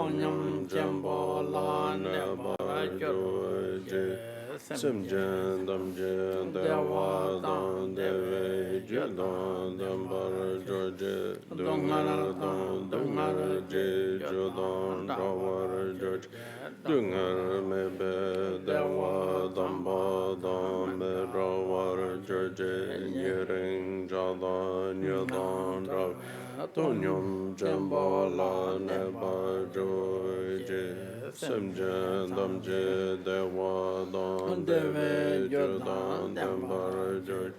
Nyam Jambo La Nebara Joje Simjan Damjan Dewa Don Deve Jadon Dambara George Dungar Don Dungar Je Jodon Dawar George Dungar Mebe Dewa Damba Dom Merawar George Yering Jadon Yadon Rav Tonyum Jambola Neba George Simjan Damje Dewa Don Deve Jodon Dambara George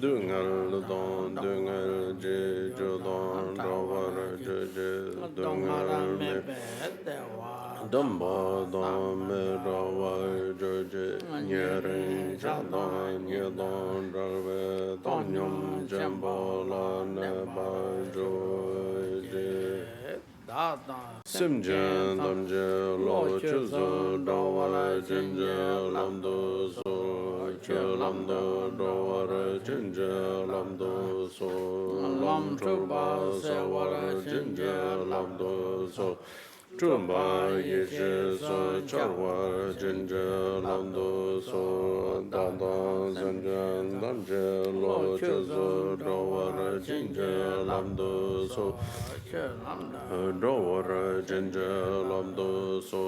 Dungal Don Dungal Je Jodon Rawar Je Dungal Me Damba Don Me Rawar Je Nyering Jadon Yadon Rave Tonyum Jambola Neba George Simjan Damje Lo Chuzo Dawara Jinja Lamdo So Chulamdo Dawara Jinja Lamdo So Lam Truba Sawara Jinja Lamdo So Trumba Yeshe So Charwa Jinja Lamdo So Dada Zanjan Damje Lo Chuzo Dawara Jinja Lamdo So Dawara Jinja Lamdo So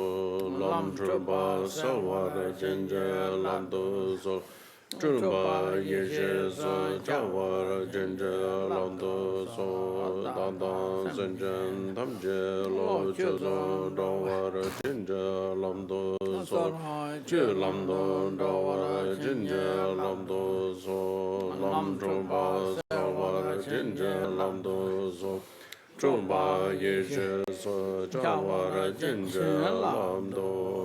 Lam Truba Sawara Jinja Lamdo So Trumba Yeshe So Chawara Jinja Lamdo So Dada Zanjan Damje Lo Chuzo Dawara Jinja Lamdo So Chulamdo Dawara Jinja Lamdo So Lam Truba Sawara Jinja Lamdo So Trumba Yeshe So Chawara Jinja Lamdo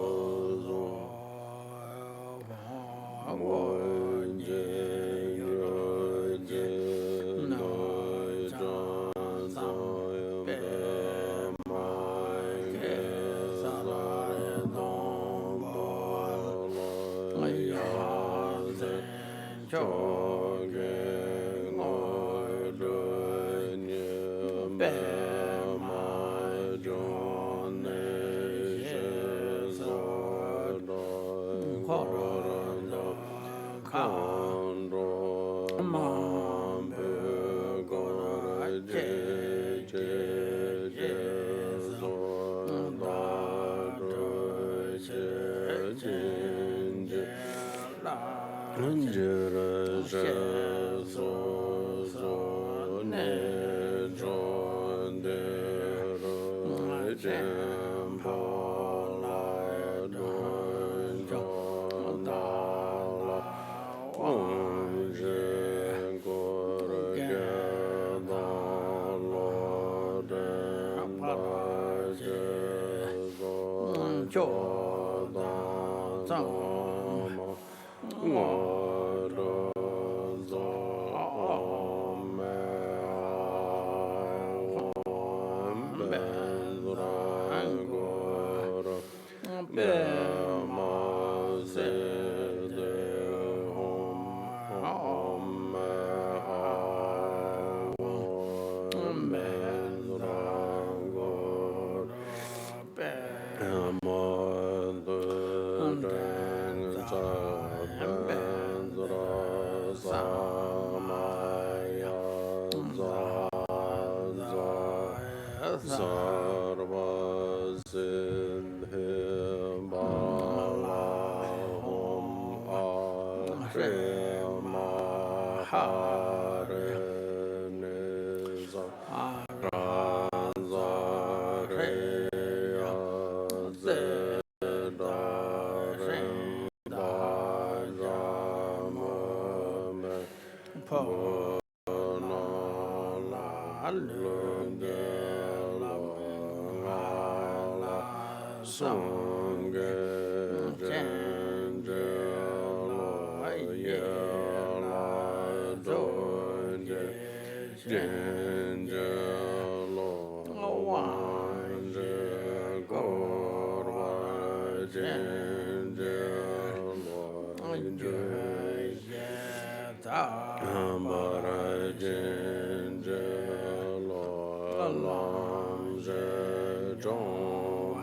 So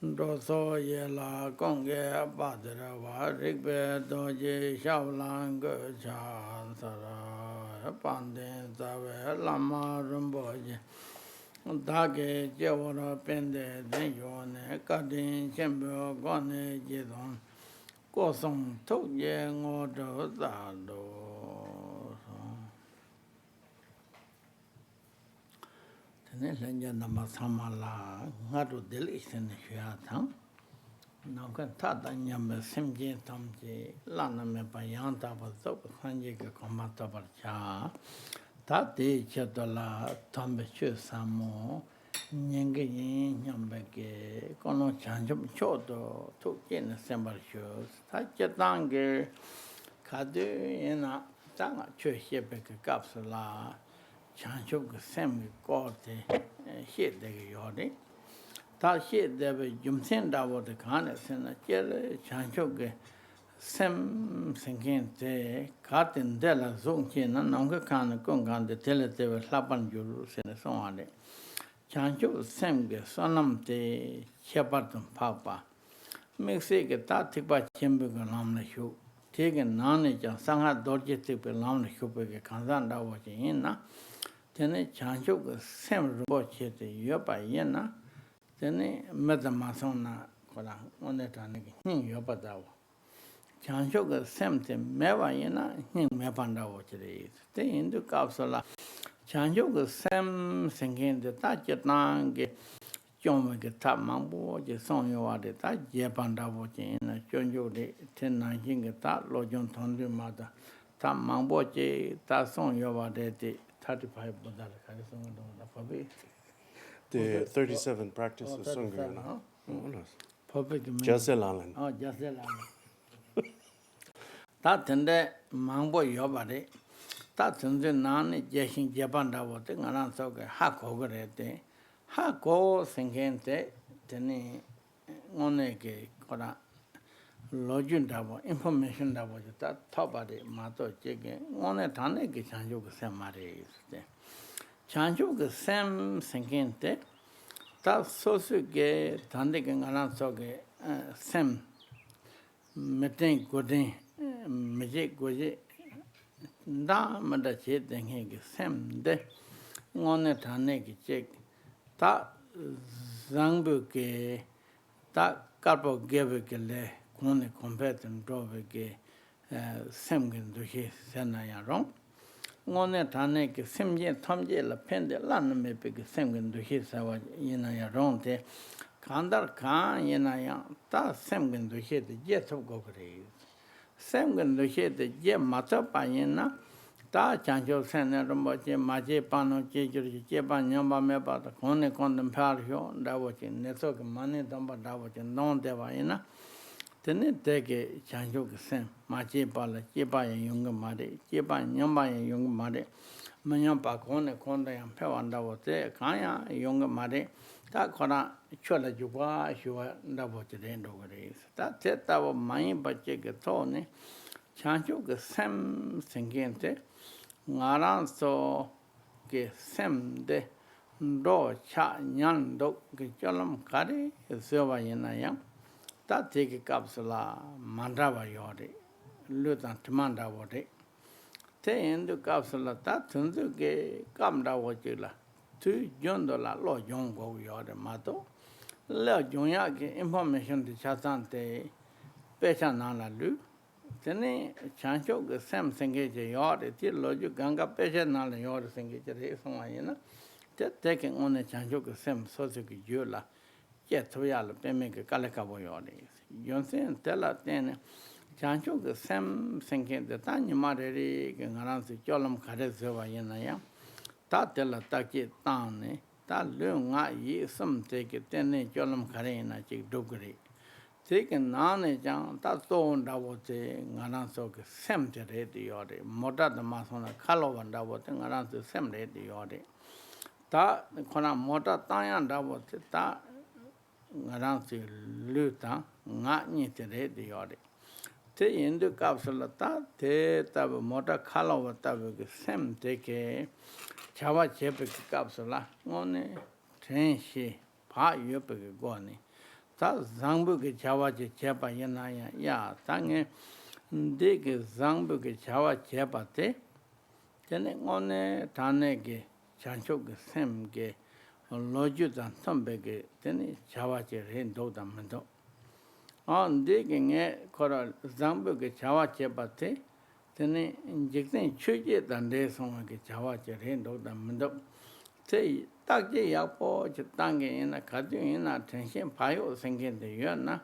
Doso yela gongge badra wa rigbe doji shaolang ge chan sara panden zawe lama Rinpoche dage jewara pende den yone kadin chembe gone jidon kosong tok ye ngodo zado tene lenya nama samala ngadu del isene shya thang nauka tata nyambe simje tamje lana me bayang taba zop khanje ke koma tabar cha tate chetala tambe chu samo nyenge yin nyambe ke kono chanjum chodo tuk jen sembar shu ta chetange kadu yena tanga chu shebe ke kapsula chanjum ke sem korte shede yore ta shede jumsen dawo de khane sena chere chanjum ke sem singen te katin de la zong chen na nong kan kong kan de tele te lapan juru sena songale chanjum sem ke sonam te chepatum papa mixe ke ta tikpa chembe ke nam na shu tege nane ja sangha dorje te pe nam na shu pe ke kansan dawo chen na tene chanjum ke sem ro che te yo pa yen na tene medama song na kola one ta ne ke hin yo pa dawo chanjok semte mewa yena ning mepanda wochre te indu kapsala chanjok sem singen de ta chetang ge chom ge ta mangbo je song yo wa de ta je panda wochen na chonjo de ten na yin ge ta lo jon thon de ma da ta mangbo je ta song yo wa de 35 bodha ka song do da pabe the 37 practice of Sangha na. Perfect. Jaselalan. Oh, Jaselalan. Ta tende mangbo yobare ta tende nani jeshin jabanda wote ngana soge ha ko grete ha ko singente tene ngone ke kora lojun dabo information dabo ta thobare ma to chege ngone thane ke chanju ke samare ste chanju ke sam singente ta sosu ke thande ke ngana soge sam meten godin meje goje da mada che denge ke sem de ngone thane ke che ta zangbu ke ta karpo gebe ke le ngone competen dobe ke sem gen do he sena ya rong ngone thane ke sem je thamje la pende lan me pe ke sem gen do he sa wa yena ya rong te kandar kan yena ya ta sem gen do he de je thop go kre Semgan Lucia de Jim Mata Payena, Ta Chancho Sena Rinpoche, Maje Pano, Jepan Yamba Mepa, the Kone Condom Pario, Davochin, Nesok, Mani Damba Davochin, non Devayena, Tene Teke Chancho Sen, Maje Pala, Jepa Yunga Made, Jepan Yamba Yunga Made, Mayampa Kone Conda and Pevanda Kaya Yunga Made. Ta kora chola juba shua ndabo chden dogres ta teta wa mai bache ke tone chanchu ke sem singente ngaran so ke sem de do cha nyan do ke cholam kare sewa yena ya ta te ke kapsula mandava yore lutan tmanda wode te endu kapsula ta tundu ke kamda wochila tu jondola lo jongo yore mato le jonya ke information de chatante pecha nana lu tene chancho ke sam senge je yore ti lo ju ganga pecha nana yore senge je re songayena te ke one chancho ke sam so se ke yola ke toya le peme ke kaleka bo yore yonsen tela tene chancho ke sam senge de tanya mare ke ngaran se cholam khare se wa yena ya ta tela ta ki tan ne ta lu nga yi sam te ki ten ne cholam khare na chi dogre te ke na ne jang ta to nda wo te ngana so ke sem te re ti yo de moda da ma so na khalo wan da wo te ngana so sem re ti yo de ta khona moda ta yan da wo te ta ngana so lu ta nga ni te re ti yo de te indu kapsula ta te tab moda khalo wa tab ke sem te ke chawa chepe ke kapsula ngone ten shi pha yope ke go ni ta zangbu ke chawa che chepa yana ya ta nge de ke zangbu ke chawa chepa te tene ngone thane ke chancho ke sem ke loju dan tambe ke tene chawa che ren do da mendo on de ke nge kora zangbu ke chawa chepa te tene jikten chuje dan de song ke chawa che ren do da mendo te tak je yapo che tange ina khadu ina tension phayo singen de yana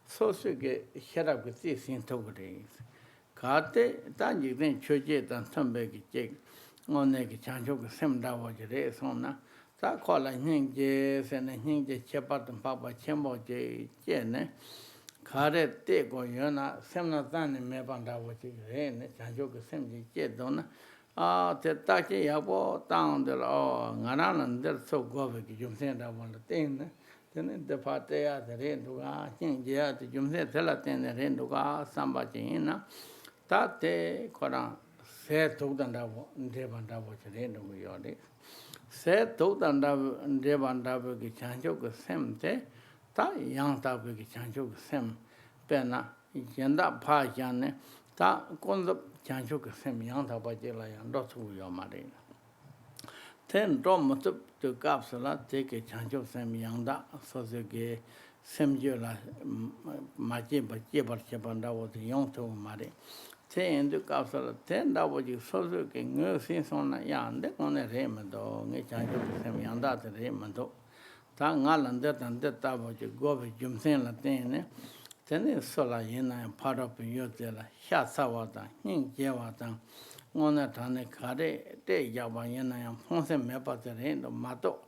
so su ke sharab ke ti sin to gre khate ta jikten chuje dan tambe ke che ngone ke chancho ke sem da wo je re song na ta khola ning je se ne ning je chepa tam pa pa chembo je che ne khare te ko yana sem na tan ne me ban da wo je re ne chancho ke sem je che do na te ta che yapo tang de lo ngana nan de so go be ki jum sen da won la ten ne tene de pa te ya de re du ga chin je ya de jum sen de la ten de re du ga sam ba chin na ta te ko ra se tu dan da wo de ban da wo che re du yo de se tu dan da de ban da wo ki chan jo ko sem te ta yang ta wo ki chan jo ko sem pe na yen da pha yan ne ta kon de chancho ke sem yang ta ba je la yang do chu yo ma de ten do mo tu kap sa la te ke chancho sem yang da so se ke sem je la ma je ba che ban da wo de yong tu ma de te en du kap sa la ten da wo ji so se ke nge sin son na yang de kon ne re ma do nge chancho ke sem yang da de re ma do ta nga lan de tan de ta bo je go be jum sen la ten ne tene sola yena para pe yote la sha sawa da ning je wa da ngona thane khare te ya ba yena ya phonse me pa te re no ma to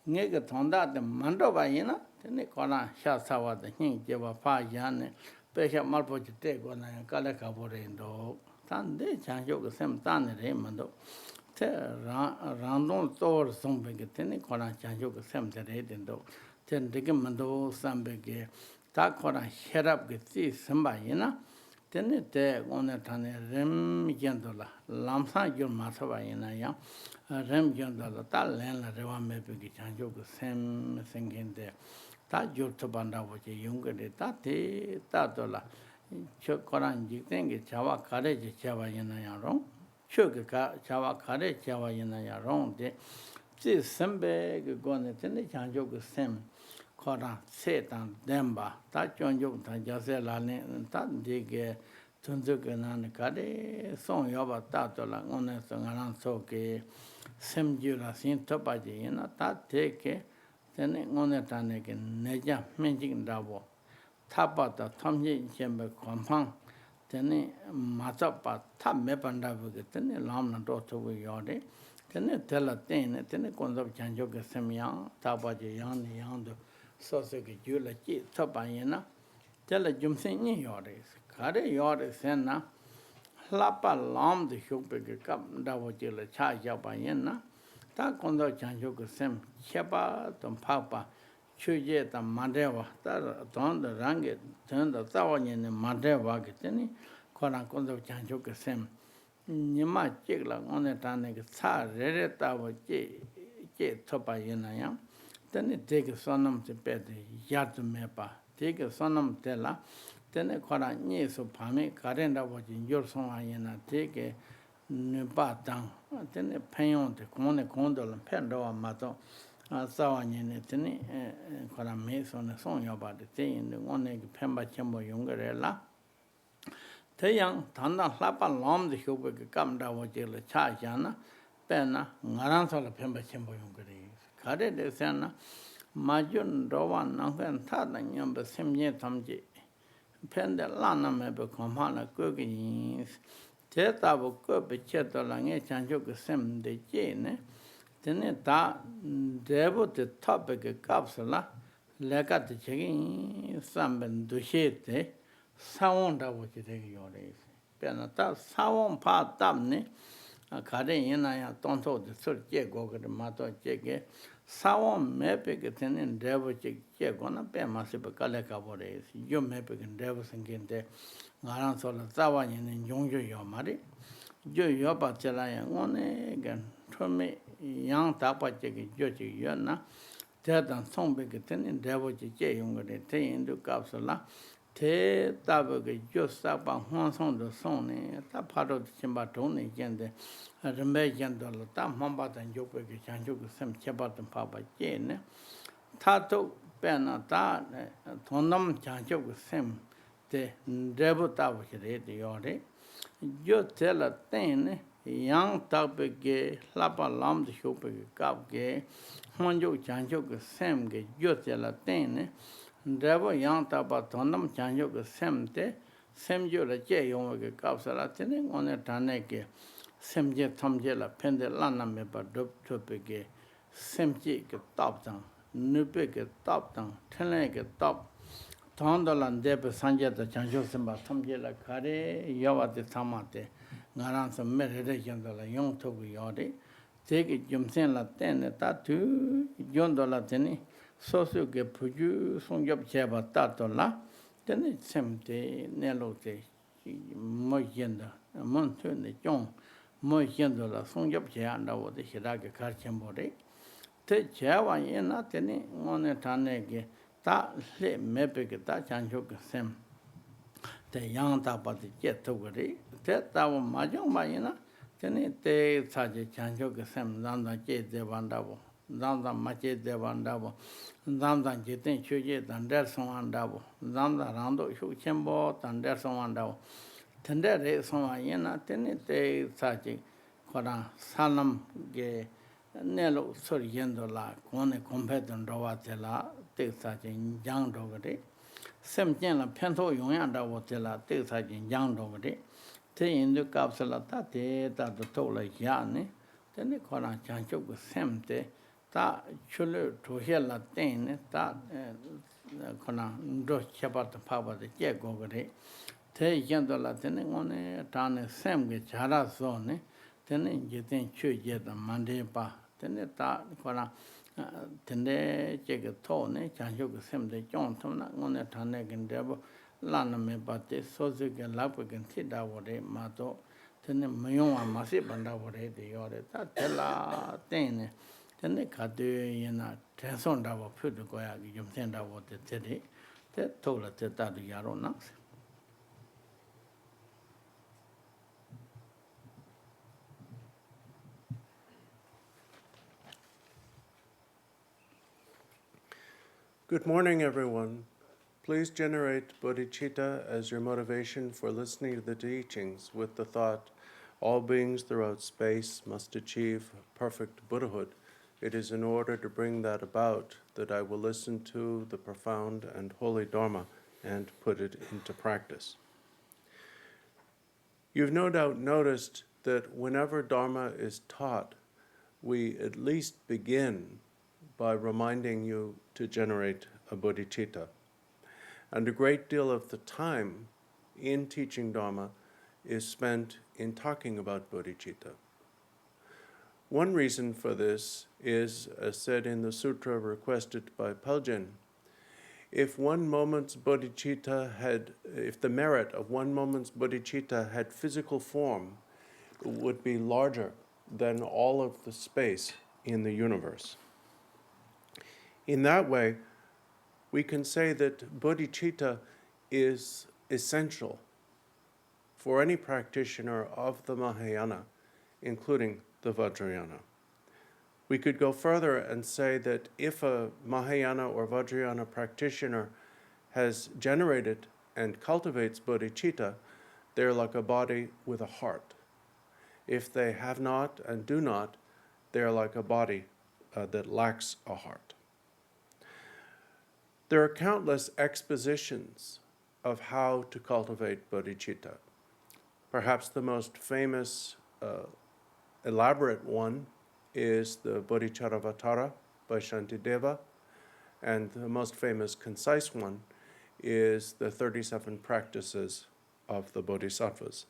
nge ke thonda de mando ba yena tene kona sha sawa da ning je wa pa ya ne pe sha mal po te ko na ka le ka bo re do tan de chan yo ke sem tan re ma do te ran don to song be ke tene kona chan yo ke sem te re den do ten de ke mando sam be ke ta kora sherab ke ti samba yina tene te one thane rem yendo la lamsa yur ma sa ba yina ya rem yendo la ta len la rewa me pe ki chanjo ke sem sengen de ta yur to banda wo je yung ke ta te ta to la cho koran ji ten ke chawa kare je chawa yina ya ro cho ke ka chawa kare chawa yina ya ro de ti sembe ke gone tene chanjo ke sem Kora se tan demba ta chonjo ta jase la ne ta de ke tunzu ke nan ka de song yo ba ta to la ngone so ngaran so ke sem ju la sin to pa ji na ta de ke tene ngone ta ne ke ne ja men ji da bo ta pa ta tham ji chen be khom phang tene ma cha pa ta me pan da bu ke tene lam na do to yo de tene tela tene kon do chan jo ke sem yang ta pa ji yang ni yang do so se ke ju la chi to pa yin na te la jum sen ni yo de ka de yo de sen na la pa lam de shu pe ke kap da wo chi la cha ya pa yin na ta kon do chan ju ke sem che pa tom pa pa chu ye ta ma de wa ta don de rang ge ten da ta wa ni ma de wa ke te ni ko na kon do chan ju ke sem ni ma chi la on ne ta ne ke sa re ta wo chi to pa yin na ya tene teke sonam te pete yat me pa teke sonam te la tene kora nye so pame karenda waji yor son ayena teke ne pa tang tene penyon te kone kondo la pendo wa mato sawa nye tene kora me so ne son yo ba te yin ngone ki pemba chembo yungare la te yang tanda hlapa lom de shobe ke kamda waji la cha jana pe na ngaran so la pemba chembo yungare kare de sana majun rowa nangkan ta da nyamba semye tamje pende lana me be komana ko gi te ta bo ko be che to la nge chan jo ke sem de je ne Then that devil the topic capsula, like at the checking some dushete, sound that was taking your days. Penata, sound part damne, a carrying I don't know the third check over the matter check. Sound mapic ten devil check on a pen massive calica days. You mapic and devils and get there. Garan sola Zawan and Yongju Yomari. Jo yoba chelaya ngone gan thome yang tapa cheki jochi yona tedan songbe ke ten devo chi che yong de te indu kapsula te tabo ke jo sa pa hwan song do song ne ta pharo chimba thong ne jen de rembe jen do la ta mamba dan jo pe ke chan jo ke sem cheba tan pa ba che ne ta to pe na ta thonam chan jo ke sem te devo tabo che de yo de yo tela ten yang tabege lapa lam de shope kapge honjo chanjo ke sem ge yo tela ten devo yang taba tonam chanjo ke sem te sem jo la che yong ge kapsala ten ngone tane ke sem je tham je la pende lana me ba dop tope ge sem je ke tap dang nupe ke tap dang tene ke tap Tondolan debe sanje da chanjo simba tamje la kare yawa de tamate ngaran sa mere de jondola yong togu yode tege jumsen la tene ta tu jondola tene sosu ge puju songyop cheba tatola tene semte nelo te mo yenda mon tu ne jong mo yendola songyop che anda wo de hirage karchembo de te chewa yena tene ngone tane ge ta le mepe ke ta chancho ke sem te yang ta pa te jet to gari te ta wa ma jong ma yina tene te sa je chancho ke sem dan da je de banda bo dan da ma je de banda bo dan da je ten chu je dan der song anda bo dan da ran do shu chen bo dan der song anda bo ten der re song wa yina tene te sa je khora sanam ge nelo sor yendo la kone competen rowa te la te sa jin yang do gade sem jen la phen tho yong ya da wo te la te sa jin yang do gade te yin du kap sala ta te ta do to la ya ne te ne khona chan chok ko sem te ta chulu to he la ten ne ta khona ndo chapa ta pha ba de che go gade te yin do la te ne ngone ta ne sem ge jara so ne tene jeten chu je da mande pa tene ta kora tene je ge to ne chan ju ge sem de chong thom na ngone thane gen de bo la na me pa te so ze ge la pa gen thi da wo de ma to tene myon wa ma se ban da wo de de yo de ta te la tene tene ka de yin na ten son da wo phu de ko ya gi yum ten da wo de te to la te ta de ya ro na Good morning, everyone. Please generate bodhichitta as your motivation for listening to the teachings with the thought, all beings throughout space must achieve perfect Buddhahood. It is in order to bring that about that I will listen to the profound and holy Dharma and put it into practice. You've no doubt noticed that whenever Dharma is taught, we at least begin by reminding you to generate a bodhicitta. And a great deal of the time in teaching Dharma is spent in talking about bodhicitta. One reason for this is, as said in the sutra requested by Pelgen, if the merit of one moment's bodhicitta had physical form, it would be larger than all of the space in the universe. In that way, we can say that bodhicitta is essential for any practitioner of the Mahayana, including the Vajrayana. We could go further and say that if a Mahayana or Vajrayana practitioner has generated and cultivates bodhicitta, they're like a body with a heart. If they have not and do not, they're like a body that lacks a heart. There are countless expositions of how to cultivate bodhicitta. Perhaps the most famous, elaborate one is the Bodhicharyavatara by Shantideva, and the most famous concise one is the 37 practices of the Bodhisattvas.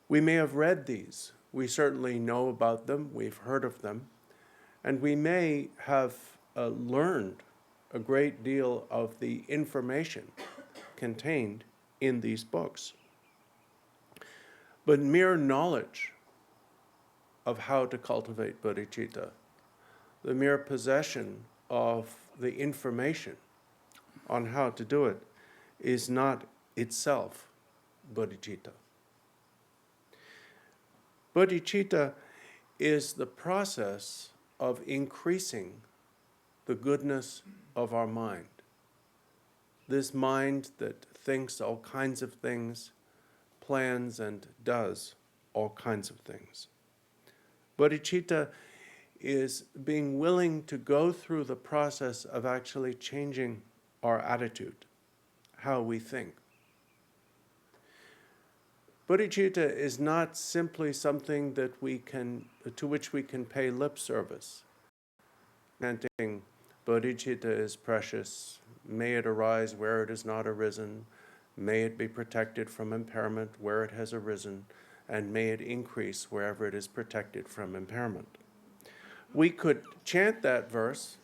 We may have read these. We certainly know about them. We've heard of them. And we may have learned a great deal of the information contained in these books. But mere knowledge of how to cultivate bodhicitta, the mere possession of the information on how to do it, is not itself bodhicitta. Bodhicitta is the process of increasing the goodness of our mind. This mind that thinks all kinds of things, plans and does all kinds of things. Bodhicitta is being willing to go through the process of actually changing our attitude, how we think. Bodhicitta is not simply something that to which we can pay lip service. Chanting, bodhicitta is precious, may it arise where it has not arisen, may it be protected from impairment where it has arisen, and may it increase wherever it is protected from impairment. We could chant that verse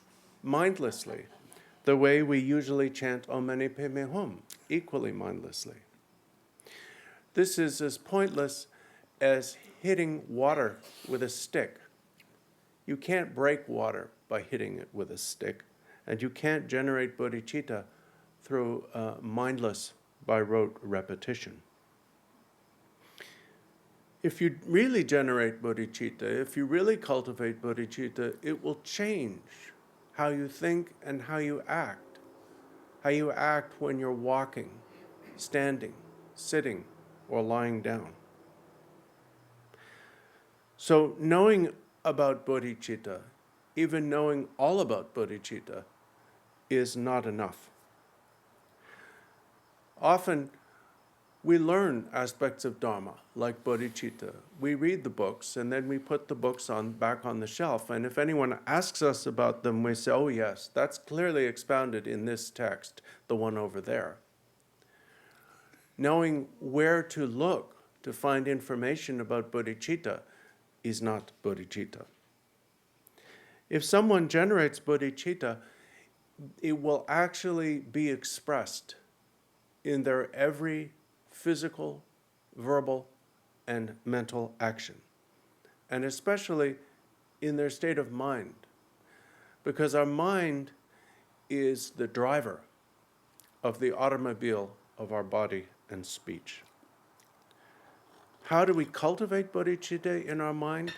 mindlessly, the way we usually chant Om Mani Padme Hum, equally mindlessly. This is as pointless as hitting water with a stick. You can't break water by hitting it with a stick, and you can't generate bodhicitta through mindless by rote repetition. If you really generate bodhicitta, if you really cultivate bodhicitta, it will change how you think and how you act. How you act when you're walking, standing, sitting, or lying down. So knowing about bodhicitta, even knowing all about bodhicitta, is not enough. Often we learn aspects of Dharma, like bodhicitta. We read the books, and then we put the books back on the shelf. And if anyone asks us about them, we say, oh yes, that's clearly expounded in this text, the one over there. Knowing where to look to find information about bodhicitta is not bodhicitta. If someone generates bodhicitta, it will actually be expressed in their every physical, verbal, and mental action, and especially in their state of mind, because our mind is the driver of the automobile of our body and speech. How do we cultivate bodhicitta in our mind?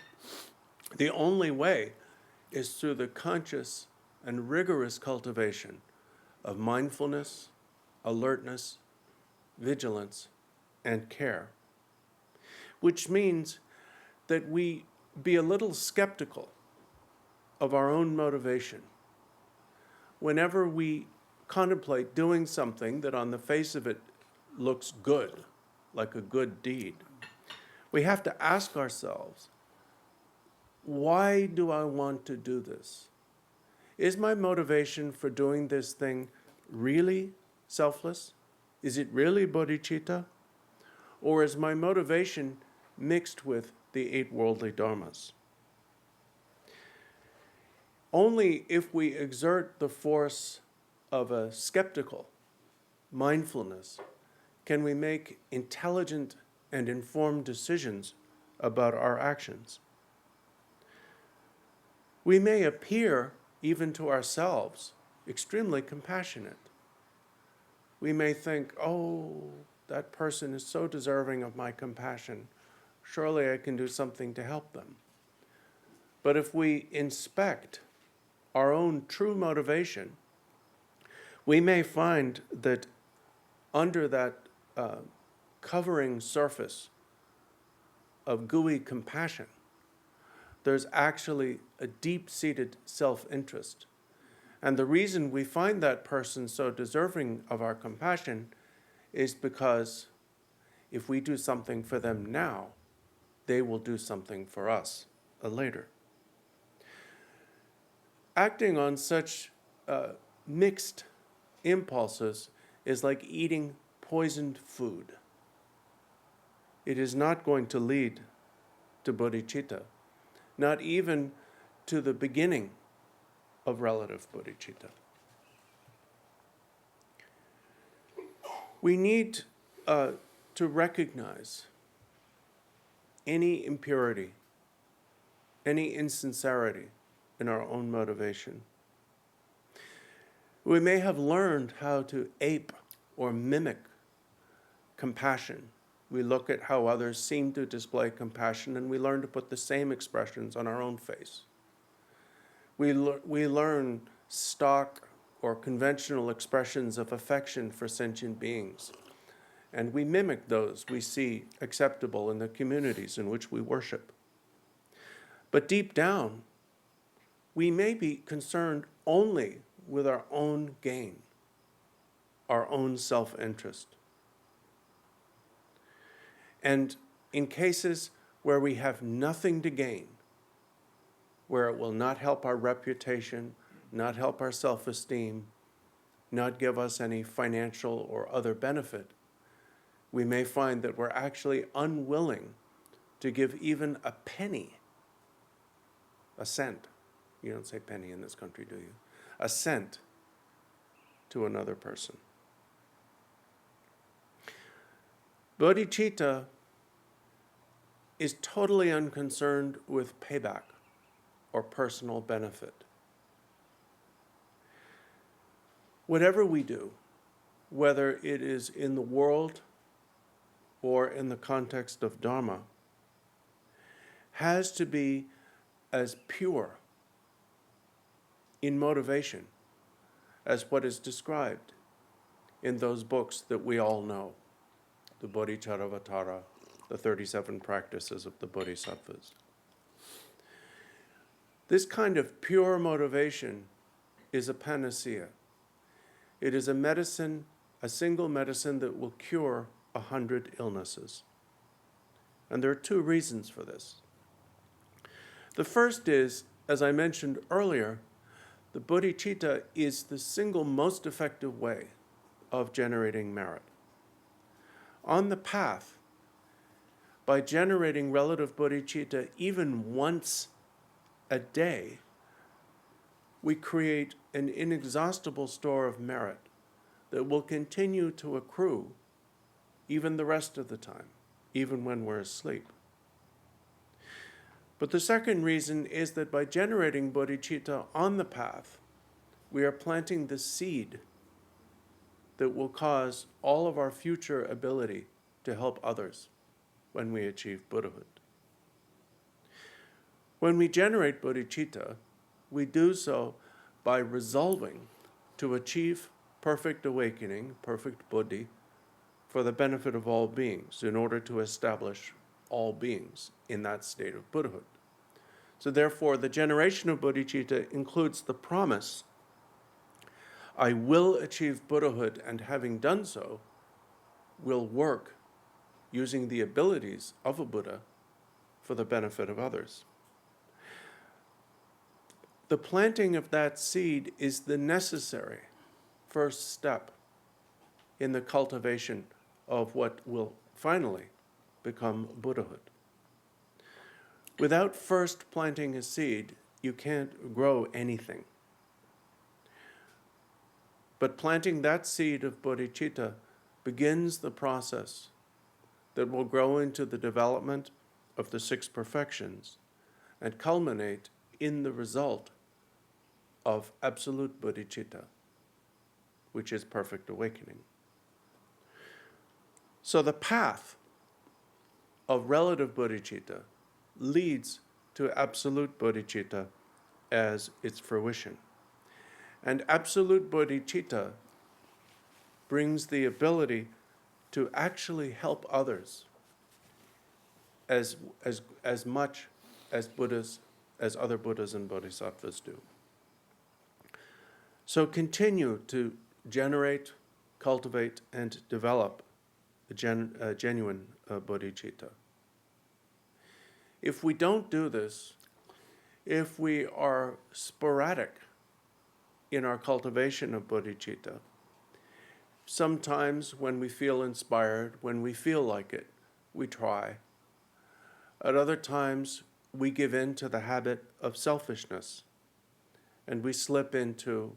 The only way is through the conscious and rigorous cultivation of mindfulness, alertness, vigilance, and care, which means that we be a little skeptical of our own motivation. Whenever we contemplate doing something that on the face of it looks good, like a good deed, we have to ask ourselves, why do I want to do this? Is my motivation for doing this thing really selfless? Is it really bodhicitta? Or is my motivation mixed with the 8 worldly dharmas? Only if we exert the force of a skeptical mindfulness can we make intelligent and informed decisions about our actions. We may appear, even to ourselves, extremely compassionate. We may think, oh, that person is so deserving of my compassion. Surely I can do something to help them. But if we inspect our own true motivation, we may find that under that covering surface of gooey compassion, there's actually a deep-seated self-interest. And the reason we find that person so deserving of our compassion is because if we do something for them now, they will do something for us later. Acting on such mixed impulses is like eating poisoned food. It is not going to lead to bodhicitta, not even to the beginning of relative bodhicitta. We need to recognize any impurity, any insincerity in our own motivation. We may have learned how to ape or mimic compassion. We look at how others seem to display compassion, and we learn to put the same expressions on our own face. We learn stock or conventional expressions of affection for sentient beings, and we mimic those we see acceptable in the communities in which we worship. But deep down, we may be concerned only with our own gain, our own self-interest. And in cases where we have nothing to gain, where it will not help our reputation, not help our self-esteem, not give us any financial or other benefit, we may find that we're actually unwilling to give even a penny, a cent. You don't say penny in this country, do you? A cent to another person. Bodhicitta is totally unconcerned with payback or personal benefit. Whatever we do, whether it is in the world or in the context of Dharma, has to be as pure in motivation as what is described in those books that we all know, the Bodhicharyavatara, the 37 practices of the Bodhisattvas. This kind of pure motivation is a panacea. It is a medicine, a single medicine that will cure 100 illnesses. And there are two reasons for this. The first is, as I mentioned earlier, the bodhicitta is the single most effective way of generating merit. On the path, by generating relative bodhicitta even once a day, we create an inexhaustible store of merit that will continue to accrue even the rest of the time, even when we're asleep. But the second reason is that by generating bodhicitta on the path, we are planting the seed that will cause all of our future ability to help others when we achieve Buddhahood. When we generate bodhicitta, we do so by resolving to achieve perfect awakening, perfect buddhi, for the benefit of all beings, in order to establish all beings in that state of Buddhahood. So therefore, the generation of bodhicitta includes the promise, I will achieve Buddhahood, and having done so, will work using the abilities of a Buddha for the benefit of others. The planting of that seed is the necessary first step in the cultivation of what will finally become Buddhahood. Without first planting a seed, you can't grow anything. But planting that seed of bodhicitta begins the process that will grow into the development of the 6 perfections and culminate in the result of absolute bodhicitta, which is perfect awakening. So the path of relative bodhicitta leads to absolute bodhicitta as its fruition. And absolute bodhicitta brings the ability to actually help others as much as Buddhas, as other Buddhas and Bodhisattvas do. So continue to generate, cultivate, and develop a genuine bodhicitta. If we don't do this, if we are sporadic in our cultivation of bodhicitta, sometimes when we feel inspired, when we feel like it, we try. At other times, we give in to the habit of selfishness, and we slip into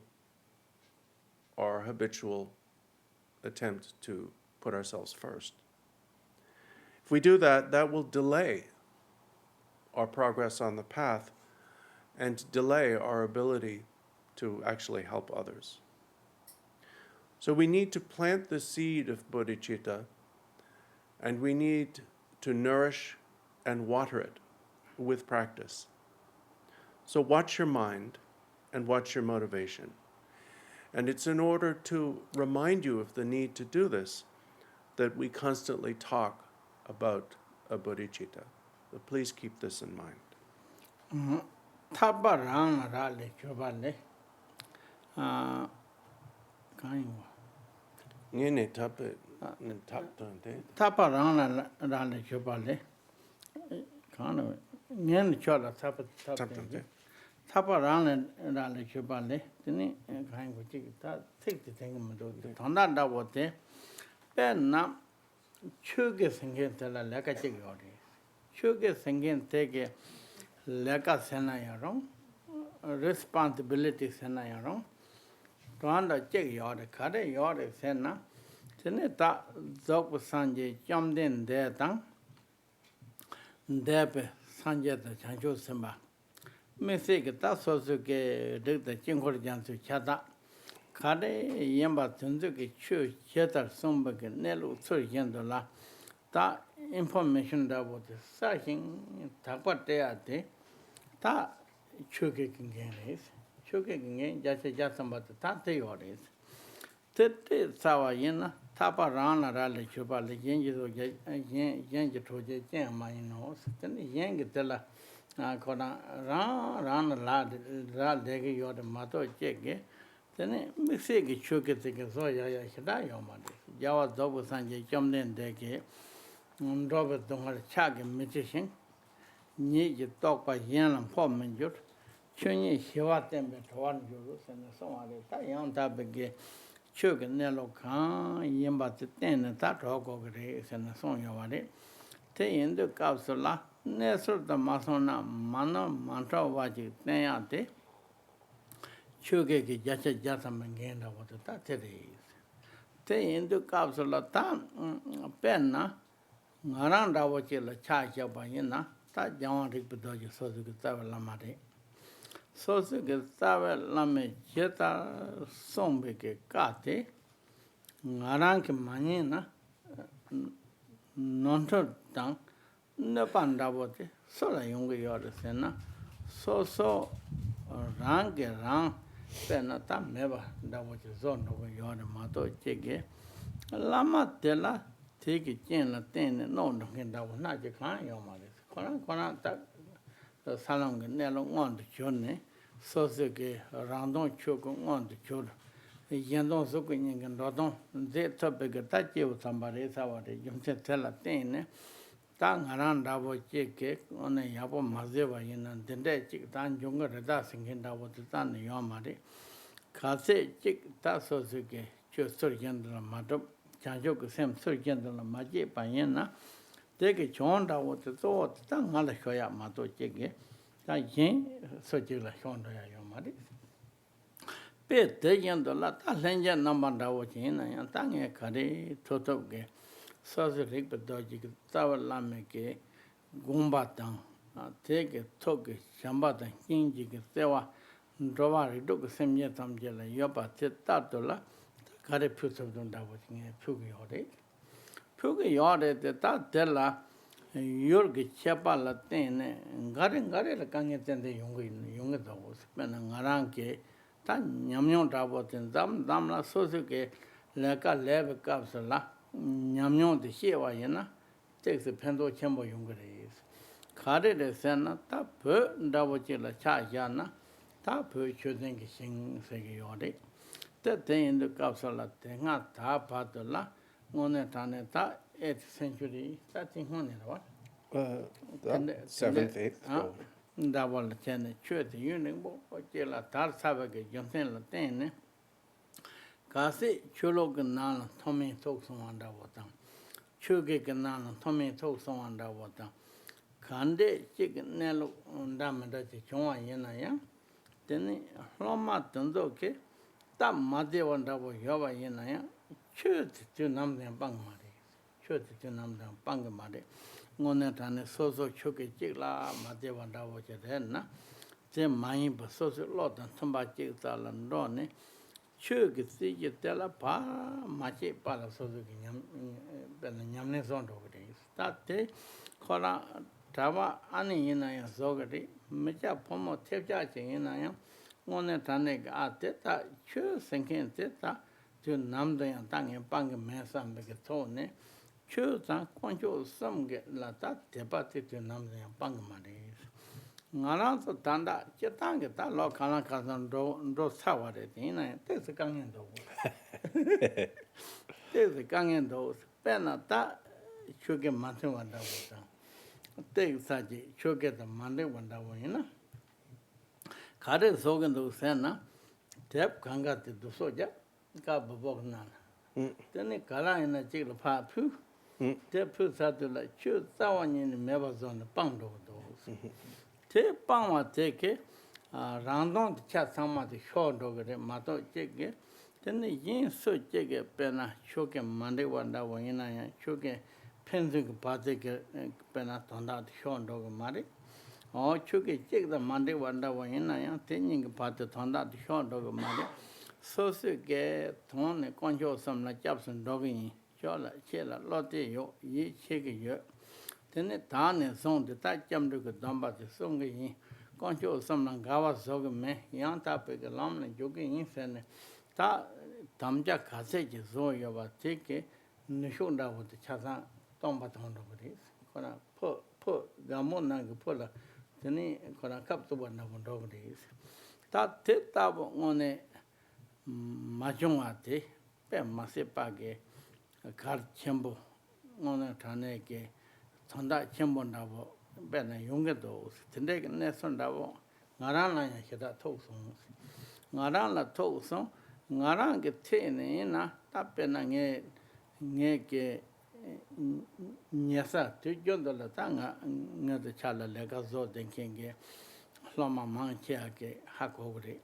our habitual attempt to put ourselves first. If we do that, that will delay our progress on the path and delay our ability to actually help others. So we need to plant the seed of bodhicitta, and we need to nourish and water it with practice. So watch your mind and watch your motivation. And it's in order to remind you of the need to do this that we constantly talk about a bodhicitta. So please keep this in mind. Tabarang rale chobale. Ngene tape taptante. Tabarang rale chobale. Kano ngen chola Taptante. Tabarang rale chobale. Tini kain ko chi ta tik ti thing mo do. Thanda da wote. Pen na chuge singen tala laka chi yori. Chuge singen tege laka sena yarong. Responsibility sena yarong. Thanda chi yori kare yori sena. Tini ta zok sanje jamden de tang. Depe sanje da chancho semba. Mese ke ta sosu ke dekta chingkor jansu chata. Kare yamba tunzu ke chu chetar somba ke nelu sur yendo la. Ta information da bote sa hing takpa te ate. Ta chu ke kingen reis. Chu ke kingen jase jasamba ta te yo reis. Te sawa yena. Tapa rana rale chupa le yenji to yenji toje jen ma ino tene yengi tela kona rana la dege yode mato cheke tene mixi ki chuke teke so ya hida yomade jawa dobu sanje chomden dege ndobe dongal chage mitishin ni ji tokpa yenlam pho menjur chunyi hiwa tembe thwan juru sene somare ta yang ta bege Chug Nello Khan, Yambati Ten, that Rogore, and a song of it. Te in the Capsula, Nesor the Masona, Mana, Mantra Vaji, Neate, Chugeki Jacka Jatam again, what the tat is. Te in the Capsula, Tan Penna, Naranda Vachilla Chacha Bayena, that John Ripidoji, so the Lamade. So que estaba la mecheta sombe que cate, arranque mañana, non tan, ne pandabote, sola yunga yore sena, so ranke ran, pena ta meva, dabote zono yore mato chege, lama tela, take chen la tene, no, no, que dabo naje kan yomare, kona ta. Salong nelo on the chone, so que random choke on the chod. Yandon soaking and rodon, they topic a touchy with somebody, somebody, you can tell a thing. Tang around our chick on a yabo mazeva in and then they chick tan younger dancing in our tan yomari. Case chick tasosuke, just surgeon madam, Chanjok same surgeon maji payena. Take a chonda what the thought, Tang Malashaya Mato Chege, that yen, such a chonda yomari. Pet taking the lata lenja number watching and tang a curry, totoge, saucy but dodgy, tower lameke, gumbatang, take a toge, shambata, kinjig, sewa, drovari, dog, same yet some jella, yoba, tatola, curry puts of them watching a pugi or it. Pugi yore the tatella, Yurgi Chapa Latin, Garin Garella Kanget and the younger dogs, Penangaranke, Tan Yamyon Tabot and Damla Sosuke, Laka Leve Capsula, Yamyon the Shiwayana, takes the Pendo Chamber younger days. Carre de Sena, Tapu, Davochilla Chayana, Tapu choosing Sing Segiode. That day in the Capsula, Tenga Tapatula. Monetaneta 8th century, starting on it. Seventh, eighth. That was the Chen Church Union, Jela Tarsavak, Johnson Latin. Kasi Chulogan, Tommy talks on that water. Chugagan, Tommy talks on that water. Kande, chicken nello, damage, Chua Yenaya. Then Lama Tundoke, that Madi one that was Yava Yenaya, church to Nam and Bangmadi, church to Nam and Bangamadi. Monetane Soso Chuki Chigla, Madi one that was a henna. Then my social lot and Tomba Chigla and Donne. Chug see you tell a pa, Machi Pala Suzuki, Yamnes on over days. That day, Kora Tava Ani in a Zogati, Mecha Pomo Tejachi in I am, one at Tanek at Teta, Chu sinking Teta, to Namde and Tang and Bang Mesa and Megatone, Chu Tang, Concho, some get la that, Tepati to Namde and Bangamades. Ngaranzo Tanda, Chetanga, that Lokanaka and do sour it in a there's a gang in those. There's a gang in those. Penata, sugar mountain one that was down. Take such a sugar the Monday one that was in. Kare Sogan do Sena, Tep Kanga to do soja, Gababognan. Then a Kala in a chill of papu, Tep puts out to like choose someone in the members on the pound of those. Te Pama take random chat some of the short over the Mato Jigge, then the yin so jigge pena choke Monday one that was in a choke pencil party pena tonda short dog Mari. Or choke jig the Monday one that was in a thinking party tonda short dog Mari. So get ton a conjure some like Jobson dogging, Chola, Chela, Lotte, ye shake you. Then it done and song the tight jump to the dumba the song in control some Gawa Soga me, young topic alum and joking in Sen. Ta Tamja Kasage Zoya was take Nishunda with the Chazan Tombaton over this. Kona put Gamona Pulla, then he kona cup to one over this. Ta tip on a Majungate, Pem Masipage, a card chimbo on a Taneke. Tonda Chimbondavo, Bena Younger those, Tendek Nesondavo, Narana Hida Tosons. Narana Toson, Naran get tin in a tapena neke Nyasa, to Jondola Tanga, near the Chala Legazo, then King Lama Manchiake, Hakogri.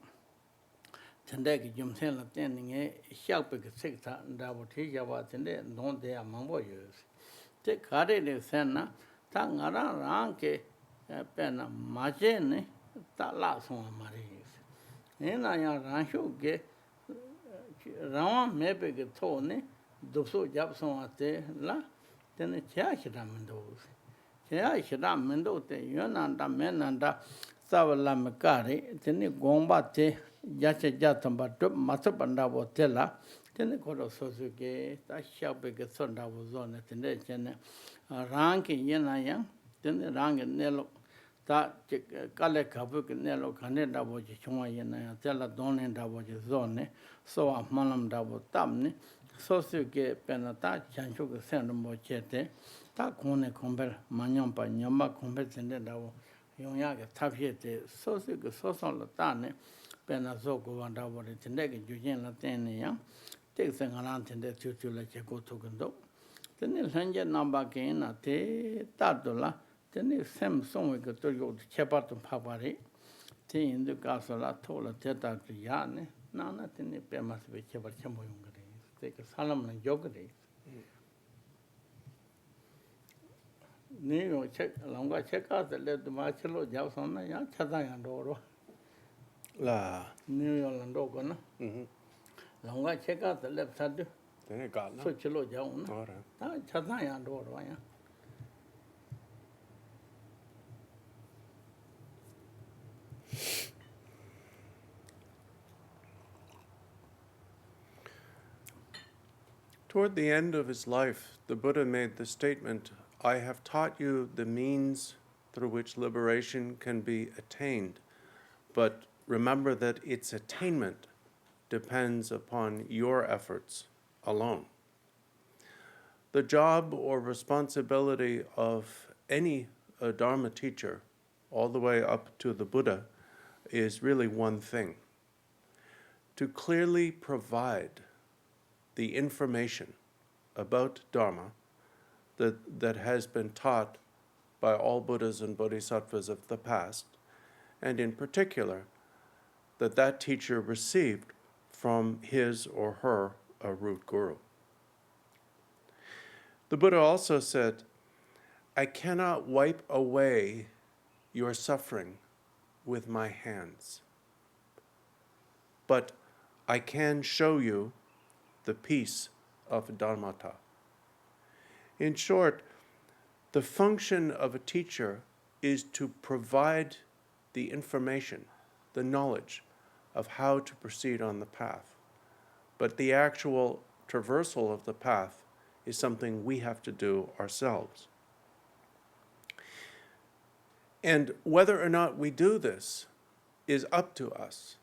Tendek Jumsel attending a sharp sector, and Davotija was in there, don't they among warriors. Te kare de sena ta ngara ranke pena majene ta la son maris ena ya ransho ge rawa mebe ge tone doso jab son ate la tene cha shida mendo te yonanda menanda savala mekare tene gomba te yache jatamba dop masapanda botela Tene Koro Sosuke, that shall be a son that was on it in the Chen ranking Yenayang, then the rang and Nello, that Kalekabuk Nello Canada was a Chuma Yenaya, Tella Don and that was a zone, so a Manam that was Tamni, Sosuke Penata, Chanchuka Sandom Bochete, Takone Comber, Manyampa, Yamba Compet and that was Yonyaga Tapiete, Sosuke Soson Latane, Penazoko and that was a Tendek, Eugene Latania. Take the Galant and the tutu like a go to Gando. Then the Ranger number gain a te Tardola, then the same song we got to go to Chapato Papari, tea in the castle, told a teta to Yane, no, nothing in the must be Chapatambo. Take a solemn and joggery. New check along, check out the let the Marcello Jaws on the Chazan and Doro. La New York and Dogona. Longa check out the left side. then it got So Chilo Joan. all right. Chazan door. Toward the end of his life, the Buddha made the statement, I have taught you the means through which liberation can be attained, but remember that its attainment depends upon your efforts alone. The job or responsibility of any Dharma teacher, all the way up to the Buddha, is really one thing: to clearly provide the information about Dharma that has been taught by all Buddhas and Bodhisattvas of the past, and in particular, that teacher received from his or her root guru. The Buddha also said, "I cannot wipe away your suffering with my hands, but I can show you the peace of Dharmata." In short, the function of a teacher is to provide the information, the knowledge of how to proceed on the path. But the actual traversal of the path is something we have to do ourselves. And whether or not we do this is up to us.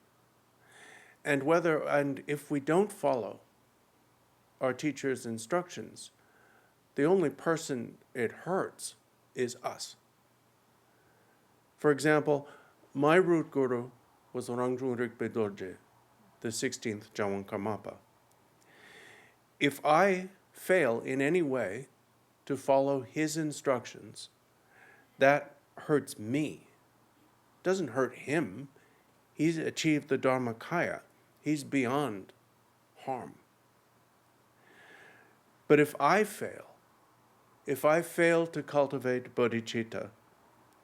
And if we don't follow our teacher's instructions, the only person it hurts is us. For example, my root guru was Rangjung Rigpe Dorje, the 16th Jawang Karmapa. If I fail in any way to follow his instructions, that hurts me. It doesn't hurt him. He's achieved the Dharmakaya. He's beyond harm. But if I fail to cultivate bodhicitta,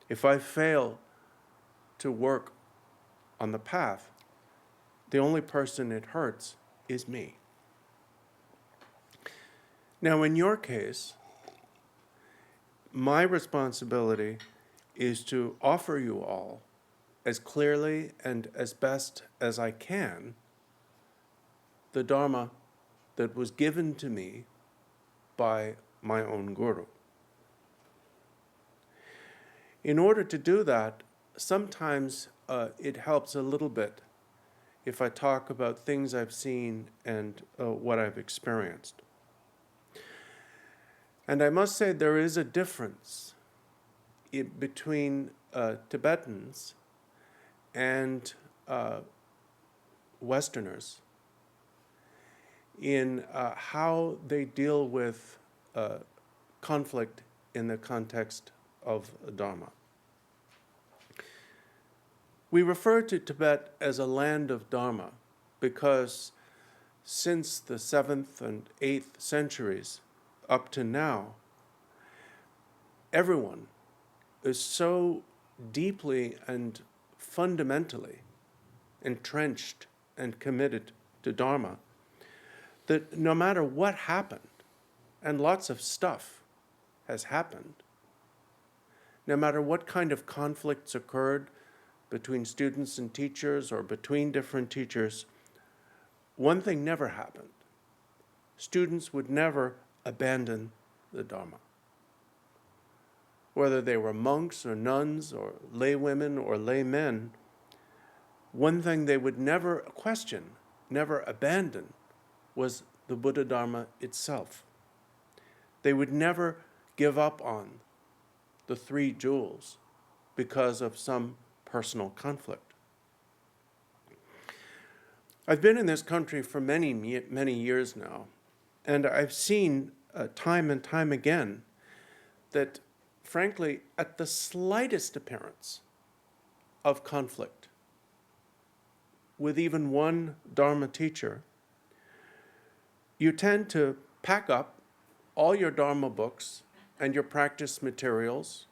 if I fail to work on the path, the only person it hurts is me. Now, in your case, my responsibility is to offer you all, as clearly and as best as I can, the Dharma that was given to me by my own guru. In order to do that, sometimes it helps a little bit if I talk about things I've seen and what I've experienced. And I must say there is a difference between Tibetans and Westerners in how they deal with conflict in the context of Dharma. We refer to Tibet as a land of Dharma because since the 7th and 8th centuries up to now, everyone is so deeply and fundamentally entrenched and committed to Dharma that no matter what happened, and lots of stuff has happened, no matter what kind of conflicts occurred between students and teachers or between different teachers, one thing never happened. Students would never abandon the Dharma. Whether they were monks or nuns or lay women or lay men, one thing they would never question, never abandon, was the Buddha Dharma itself. They would never give up on the 3 jewels because of some personal conflict. I've been in this country for many years now, and I've seen time and time again that, frankly, at the slightest appearance of conflict with even one Dharma teacher, you tend to pack up all your Dharma books and your practice materials,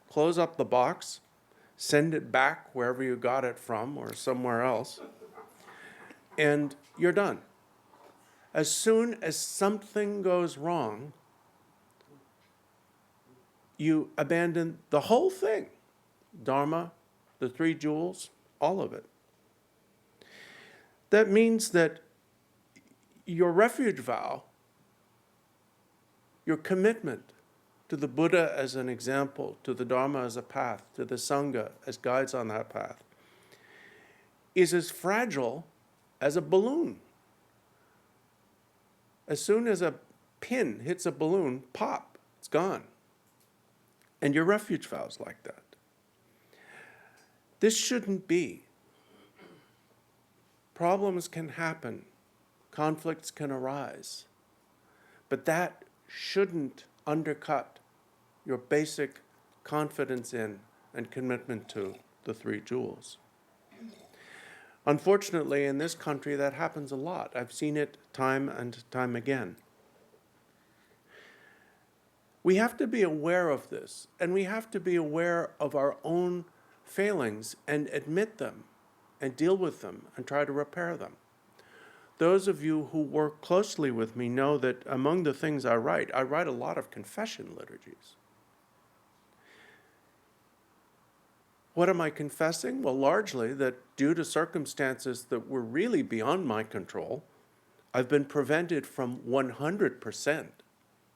close up the box, send it back wherever you got it from or somewhere else, and you're done. As soon as something goes wrong, you abandon the whole thing. Dharma, the 3 jewels, all of it. That means that your refuge vow, your commitment to the Buddha as an example, to the Dharma as a path, to the Sangha as guides on that path, is as fragile as a balloon. As soon as a pin hits a balloon, pop, it's gone. And your refuge vows like that. This shouldn't be. Problems can happen, conflicts can arise, but that shouldn't undercut your basic confidence in and commitment to the three jewels. Unfortunately, in this country, that happens a lot. I've seen it time and time again. We have to be aware of this, and we have to be aware of our own failings and admit them and deal with them and try to repair them. Those of you who work closely with me know that among the things I write a lot of confession liturgies. What am I confessing? Well, largely that due to circumstances that were really beyond my control, I've been prevented from 100%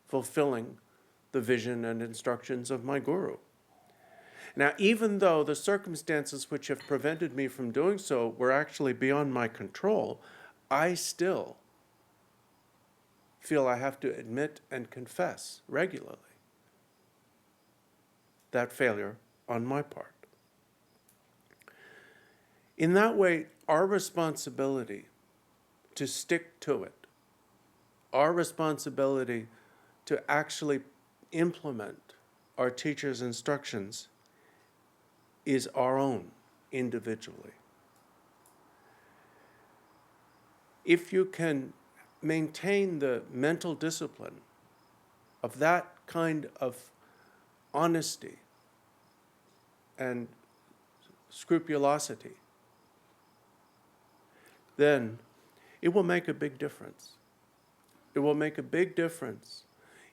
fulfilling the vision and instructions of my guru. Now, even though the circumstances which have prevented me from doing so were actually beyond my control, I still feel I have to admit and confess regularly that failure on my part. In that way, our responsibility to stick to it, our responsibility to actually implement our teacher's instructions is our own individually. If you can maintain the mental discipline of that kind of honesty and scrupulosity, then it will make a big difference. It will make a big difference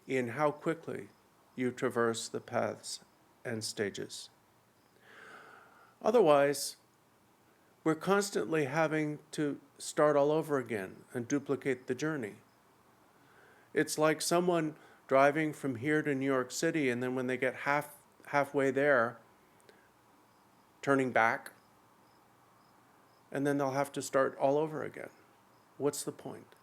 in how quickly you traverse the paths and stages. Otherwise, we're constantly having to start all over again and duplicate the journey. It's like someone driving from here to New York City, and then when they get halfway there, turning back, and then they'll have to start all over again. What's the point?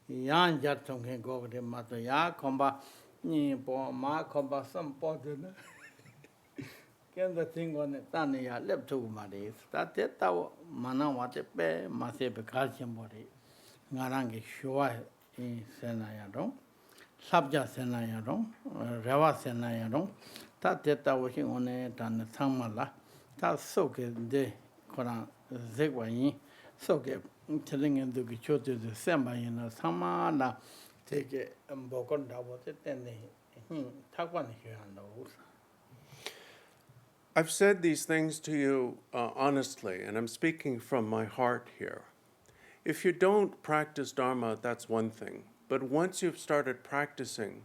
Yan Jatung can go over the mother, ya comba, ni bo ma comba some body. Can the thing on the Tania left two muddies. That it thou mana what it be, must be calcium body. Narangi shua in Senayadon, Subja Senayadon, Reva Senayadon, that it thou washing on it and the Tamala, that soak de Koran Zegway, soak it. Telling him to be sure to the same, Samana take it and Bokonda was it, and take one here and those. I've said these things to you honestly, and I'm speaking from my heart here. If you don't practice Dharma, that's one thing. But once you've started practicing,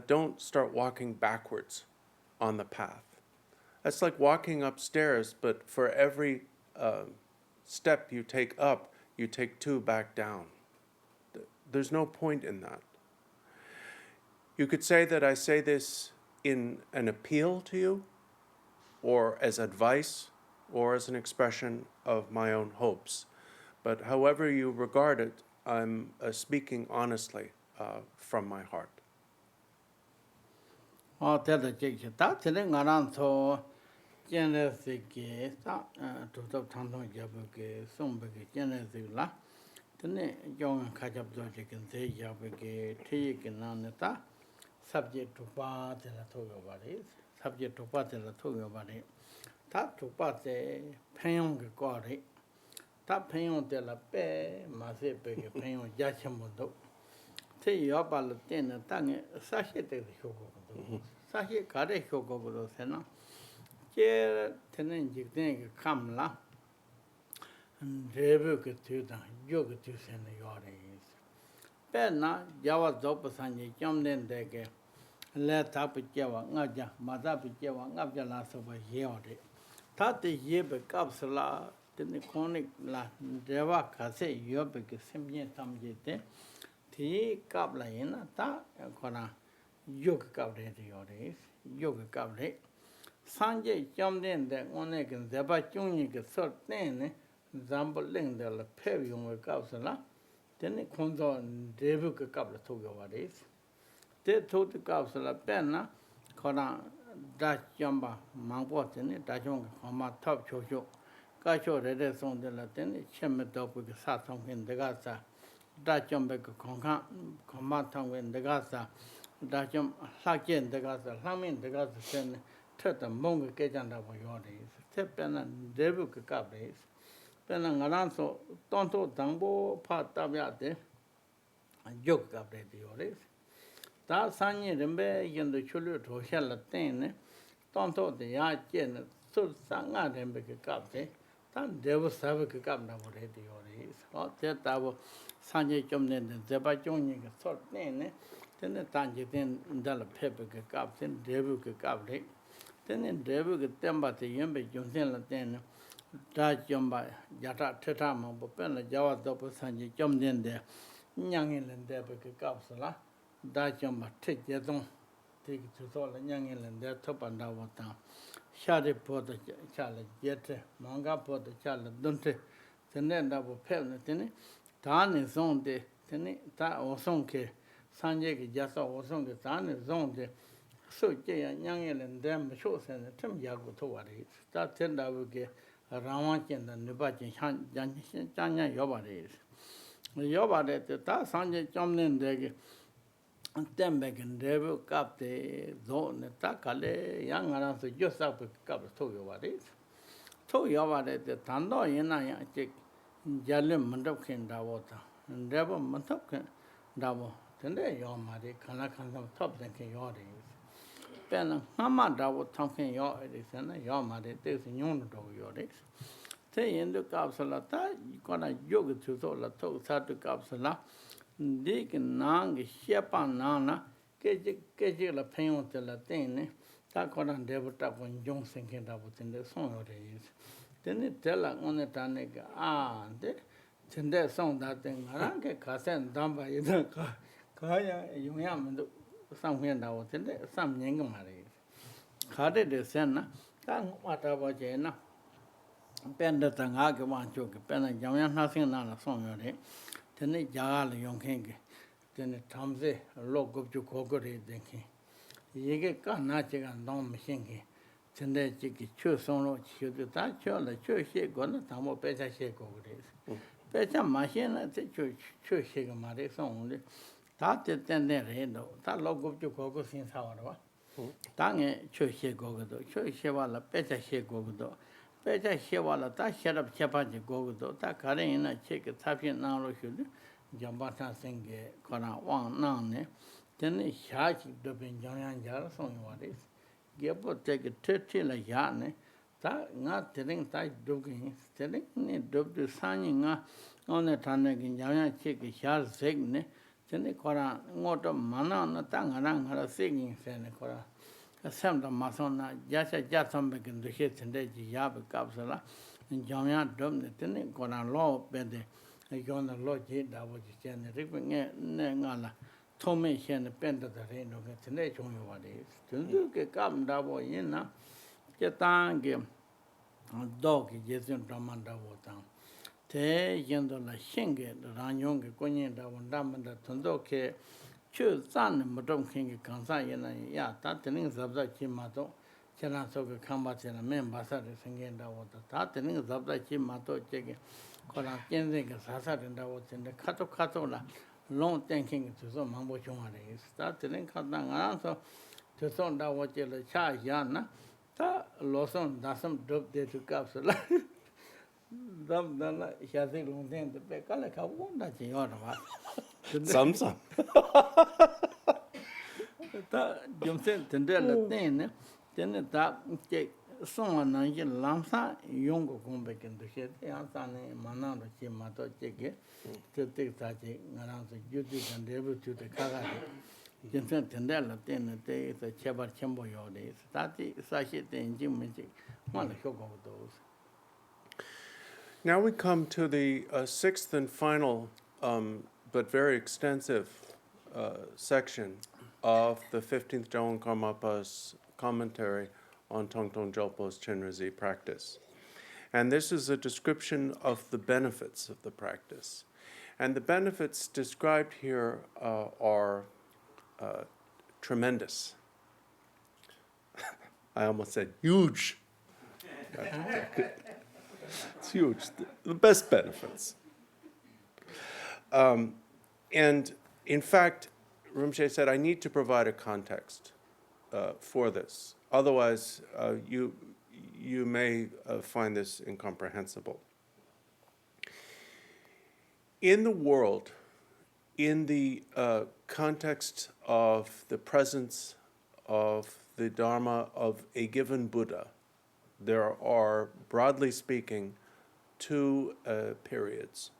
don't start walking backwards on the path. That's like walking upstairs, but for every step you take up, you take two back down. There's no point in that. You could say that I say this in an appeal to you, or as advice, or as an expression of my own hopes. But however you regard it, I'm speaking honestly from my heart. Oh, tell the judge, that's the thing around so. Chenrezig, to the Thangtong Gyalpo, some big Chenrezig la. Then young catch up George can say Yabbe, take and Naneta, subject to part and a talk about it, subject to part and a talk about it. That to part a pain got it. That pain de la Bay, Mazepe, pain of Jachamondo. Say you up all the ten and tongue, sachet the Hoko. Sachet got a Hoko, Sena. Tenenjik thing come la and revoke to the yoga to send the audience. Penna, Java Zopasan, Jam then dege, let up with Java, Naja, Madapi Java, Nabja last over here. Tati Yebe Capsula, tene chronic la deva kase yobe ke semye samje te thi kap la yin ta kona yog kap de yore yog kap de sanje jamden de one ke deba chungni ke sor ne zambol leng de la phe yong kap sala tene khonzo debu ke kap la thog yore te thot kap sala pen na kona da jamba mangpo tene da jong khama thap cho cho ka cho re song de la tene chem do pu ke sa song ken de ga sa da jamba ke khong khama thang wen de ga sa da jom la jen de ga sa la min de ga sa sen thot da mong ke jan da bo yo de te pen na de bu ke kap de pen na ngaran so ton to dang bo pha ta bya de yog kap de yo de 다 산이 렘베 연도 출루 도샬라 때네 tonto de ya chen su sanga 렘베 그 값에 단 데브 사브 그 값나 보래 디오리 te tabo 산지 좀 내는 제바 종이 그 소네네 때네 단지 된 인달 페베 그 값은 데브 그 값래 때네 데브 그 템바테 연베 종센라 때네 다 좀바 야타 테타마 뭐 뺀라 자와도 산지 좀 된데 냥이는 데브 그 값을라 da jamba tek yedong tek tuso la nyangi len de thopanda wata shari poda chala yete manga poda chala dunte tene da bo phel tene da ne zong de tene da osong ke sanje ke jasa osong ke da ne zong de so je ya nyangi len de ma sho sen tem ya go to wa re da ten da bu ke rawa chen da ne ba chen jan jan nya yo ba re yo ba de da sanje chom nen de ke tembekin debu kapte zone takale yang aran so yosap kap to yawari to yawari te tando yena ya che jalim mandap khen dawo ta debu mandap khen dawo tende yawari khana khana top den khen yawari pen mama dawo tham khen yawari sana yawari te sinyon do yawari te yendo kapsala ta kona yog chuso la to sat kapsala dik nang shepa nana ke la pheon te la tene ta kona devata pon jong senken da boten song yo re tene tela one tane ka de tende song da ten ngara ke khasen damba yida ka ya yung ya men do sam hyen da boten de sam nyeng ma re khade de sen na ta ma ta bo je na pen da ta nga ke wan chu ke pen na jang ya na sin na song yo re tene jagal yongkeng tene thamse logop ju khogore dekhe yege ka na che ga dom machine ke tene chi ki chu song lo chi de ta chu la chu she go na ta mo pe cha she go re pe cha machine na te chu she ga ma re song le ta te ten de re do ta logop ju khogo sin sa wa ba ta nge chu she go go do chu she wa la pe cha she go go do pecha shewala ta sherab chepaji gogudo ta karen na cheke tapin na lo shudu jambata senge kona wang nang ne tene shachi dobin jangyan jar song waris gebo teke tete la ya ne ta nga tering ta dobgin tering ne dobdu sani nga one tane gin jangyan cheke shar zeg ne tene kora ngoto mana na ta ngara segin se ne kora samda masona yasha jatsam begin the hit and the yab capsula and jamia dom the tin kona law bede yon the logic that was Chenrezig ngala tome shen penda the rain of the nation what is to ke kam da bo yin na ke tang ge dog jesun damanda wotan te yendo la shinge ranyong ke konyen da wandamanda tondo ke chu zan mo dong king kan sa yin na ya ta tin zabda chi ma to chana so ke khamba chana men ba sa de singen da wo ta tin zabda chi ma to che ke ko la kin se ke sa sa den da wo tin de khato la long ten king to so mang bo chung re ta tin kha ta nga so to so da wo che le cha ya na ta lo son da sam dob de to kap so la dam da la sha se long ten de pe ka la kha wo da chi yo da ba Some. Ta Gyamtso tende la tene tene ta che song na ye lamsa yong ko gombe ken de che ya sa ne mana ro che ma to che ke te ta che ngara so yu ti kan de bu tu de ka ga Gyamtso tende la tene te sa che bar chembo yo de ta ti sa she ten ji me che ma la sho go do Now we come to the sixth and final, but very extensive section of the 15th Jawan Karmapa's commentary on Thangtong Gyalpo's Chenrezig practice. And this is a description of the benefits of the practice. And the benefits described here are tremendous. I almost said huge. It's huge. The best benefits. And in fact, Rinpoche said, I need to provide a context for this. Otherwise, you may find this incomprehensible. In the world, in the context of the presence of the Dharma of a given Buddha, there are, broadly speaking, two periods.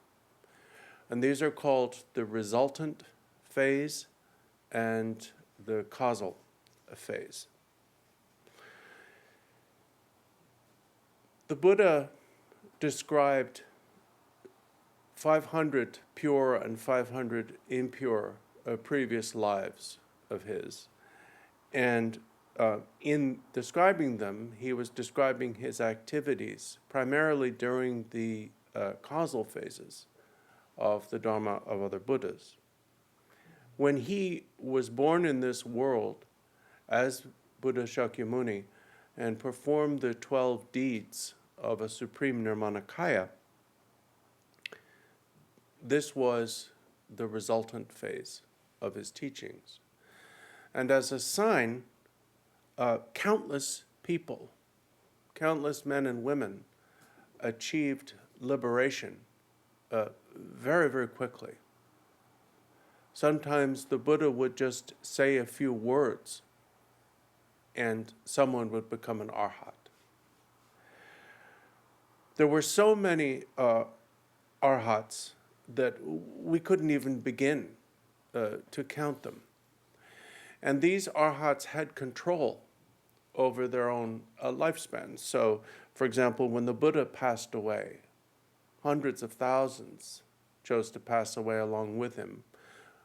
And these are called the resultant phase and the causal phase. The Buddha described 500 pure and 500 impure previous lives of his. And in describing them, he was describing his activities primarily during the causal phases of the Dharma of other Buddhas. When he was born in this world as Buddha Shakyamuni and performed the 12 deeds of a supreme Nirmanakaya, this was the resultant phase of his teachings. And as a sign, countless people, countless men and women, achieved liberation very, very quickly. Sometimes the Buddha would just say a few words and someone would become an arhat. There were so many arhats that we couldn't even begin to count them. And these arhats had control over their own lifespans. So, for example, when the Buddha passed away, hundreds of thousands chose to pass away along with him.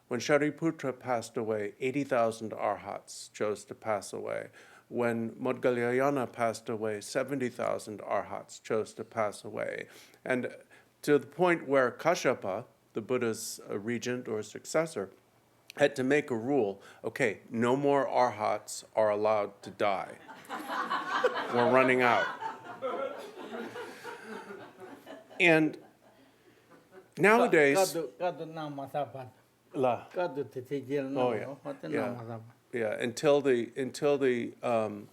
When Shariputra passed away, 80,000 arhats chose to pass away. When Modgalyayana passed away, 70,000 arhats chose to pass away. And to the point where Kashyapa, the Buddha's regent or successor, had to make a rule, okay, no more arhats are allowed to die. We're running out. And nowadays... until the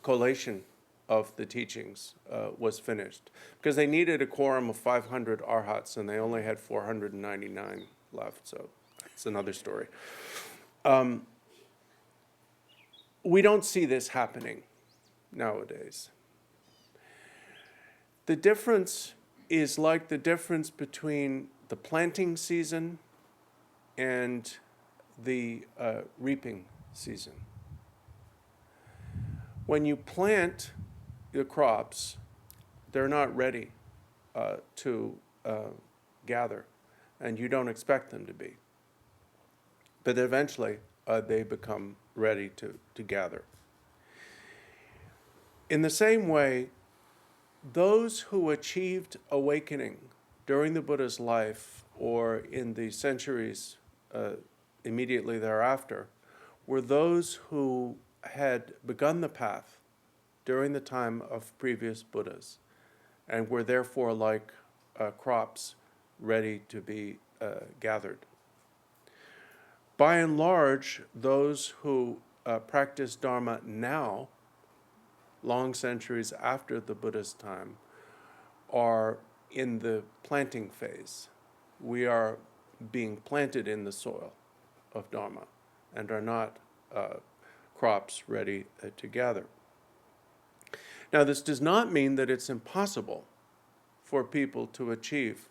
collation of the teachings was finished. Because they needed a quorum of 500 arhats, and they only had 499 left, so that's another story. We don't see this happening nowadays. The difference is like the difference between the planting season and the reaping season. When you plant the crops, they're not ready to gather, and you don't expect them to be. But eventually, they become ready to gather. In the same way, those who achieved awakening during the Buddha's life or in the centuries immediately thereafter were those who had begun the path during the time of previous Buddhas and were therefore like crops ready to be gathered. By and large, those who practice Dharma now, long centuries after the Buddha's time, are in the planting phase. We are being planted in the soil of Dharma and are not crops ready to gather. Now, this does not mean that it's impossible for people to achieve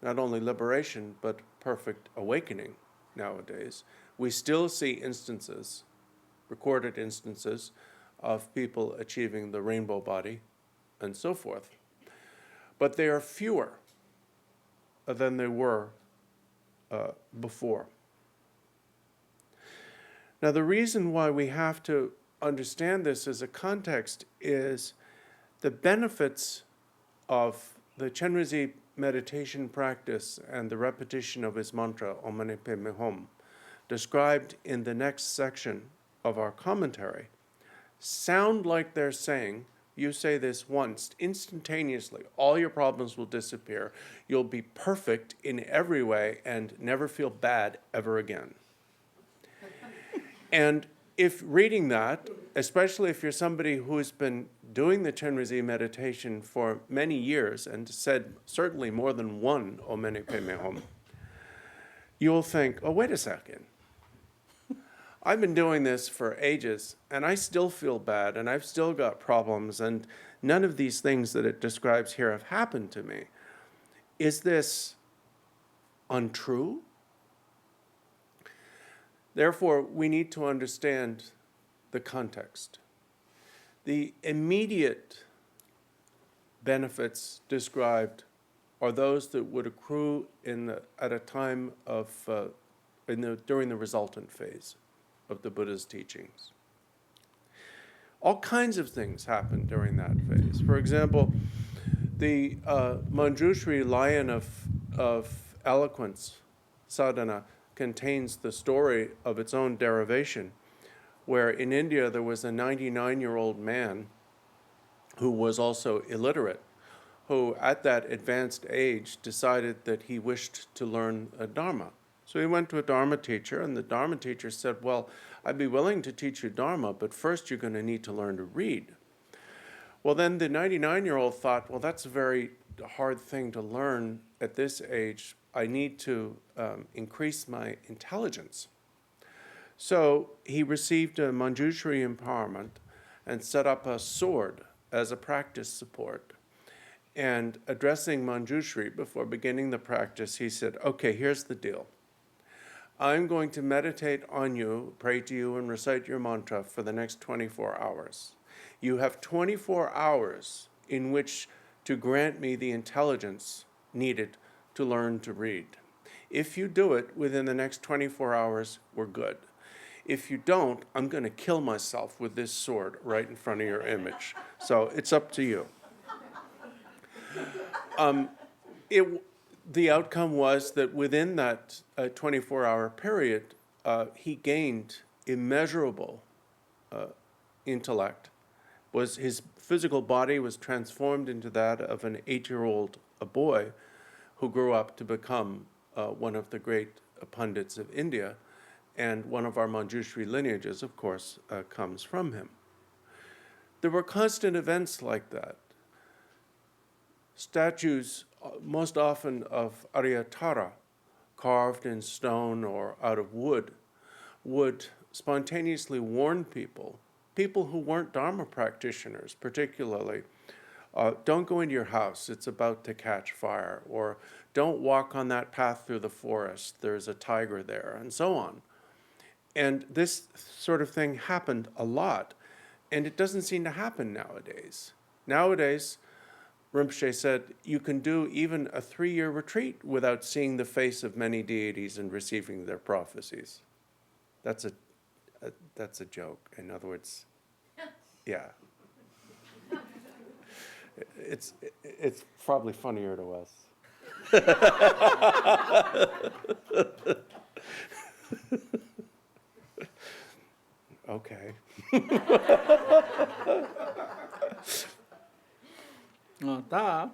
not only liberation, but perfect awakening nowadays. We still see instances, recorded instances, of people achieving the rainbow body and so forth. But they are fewer than they were before. Now, the reason why we have to understand this as a context is the benefits of the Chenrezig meditation practice and the repetition of his mantra, Om Mani Padme Hum, described in the next section of our commentary, sound like they're saying, you say this once, instantaneously, all your problems will disappear. You'll be perfect in every way and never feel bad ever again. And if reading that, especially if you're somebody who's been doing the Chenrezig meditation for many years and said certainly more than one Om Mani Padme Hum, you'll think, oh, wait a second. I've been doing this for ages, and I still feel bad, and I've still got problems, and none of these things that it describes here have happened to me. Is this untrue? Therefore, we need to understand the context. The immediate benefits described are those that would accrue at a time of during the resultant phase of the Buddha's teachings. All kinds of things happen during that phase. For example, the Manjushri lion of eloquence, sadhana, contains the story of its own derivation, where in India there was a 99-year-old man who was also illiterate, who at that advanced age decided that he wished to learn a Dharma. So he went to a Dharma teacher, and the Dharma teacher said, well, I'd be willing to teach you Dharma, but first you're going to need to learn to read. Well, then the 99-year-old thought, well, that's a very hard thing to learn at this age. I need to increase my intelligence. So he received a Manjushri empowerment and set up a sword as a practice support. And addressing Manjushri before beginning the practice, he said, okay, here's the deal. I'm going to meditate on you, pray to you, and recite your mantra for the next 24 hours. You have 24 hours in which to grant me the intelligence needed to learn to read. If you do it within the next 24 hours, we're good. If you don't, I'm going to kill myself with this sword right in front of your image. So it's up to you. The outcome was that within that 24-hour period, he gained immeasurable intellect. His physical body was transformed into that of an 8-year-old boy who grew up to become one of the great pundits of India, and one of our Manjushri lineages, of course, comes from him. There were constant events like that. Statues, most often of Aryatara, carved in stone or out of wood, would spontaneously warn people who weren't Dharma practitioners particularly, don't go into your house, it's about to catch fire, or don't walk on that path through the forest, there's a tiger there, and so on. And this sort of thing happened a lot, and it doesn't seem to happen nowadays. Nowadays, Rinpoche said, you can do even a 3-year retreat without seeing the face of many deities and receiving their prophecies. That's a joke. In other words, yeah. It's probably funnier to us. Okay. Da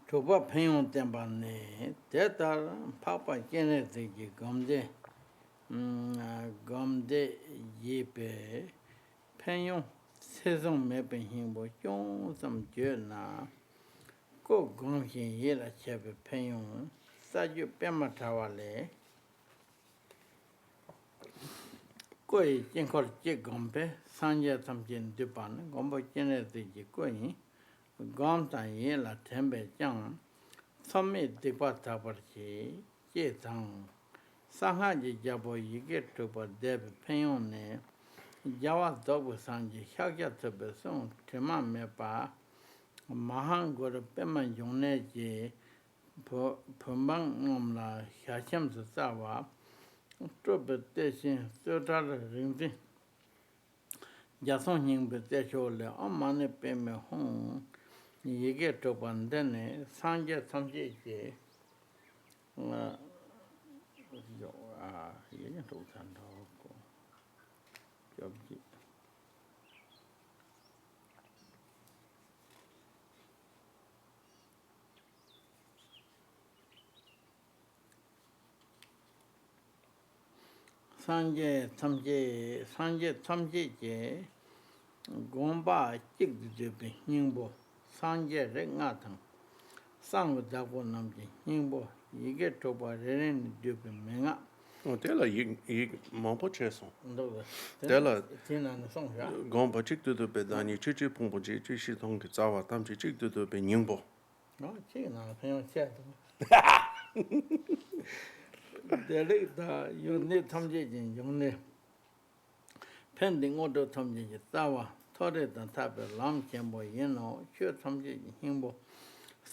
Tuba Payon Tembane, Tetar, Papa Chenrezig, Gomde Yepe, Payon, Saison Mapping him, Jon, some journal, Go Gomshin Yella Chepe Payon, Saju Pematawale. Koi Jinkor Jig Gombe, Sanja Tamjin Dupan, Gombo Chenrezig Koi, Gomtan Yela Tembe Jang, Tommy Dipa Tabarchi, Jetang, Sahaji Jabo Yige Tuba Deb Payone, Jawa Dobu Sanji, Shagya Tabeson, Tima Mepa, Mahan Guru Pema Joneji, Pumbang Nomla, Hasham Zawa, Tuba Deshin, Sudar Rinzi, Jason Ying Beteshole, Omane Peme Hong, Yige Tobandene, Sanja Tamji, Yen Totando, Jobji. Sanje Tamji, Gomba Jig Dubi, Ningbo, Sanje Rengatang, Sang Dabo Namji, Ningbo, Yige Toba Ren Dubi Menga. Tela yig mampo cheson. No, Tela Tina and Song. gompa chik tu be dani chichi pongpo chi chi shi tong ki tsawa tam chi chik tu be nyingbo. No, China, Payong Chat. The later you need Tamji, you need pending order Tamji, Tawa, Torre and Tap, Lam Chambo, sure Tamji, Himbo.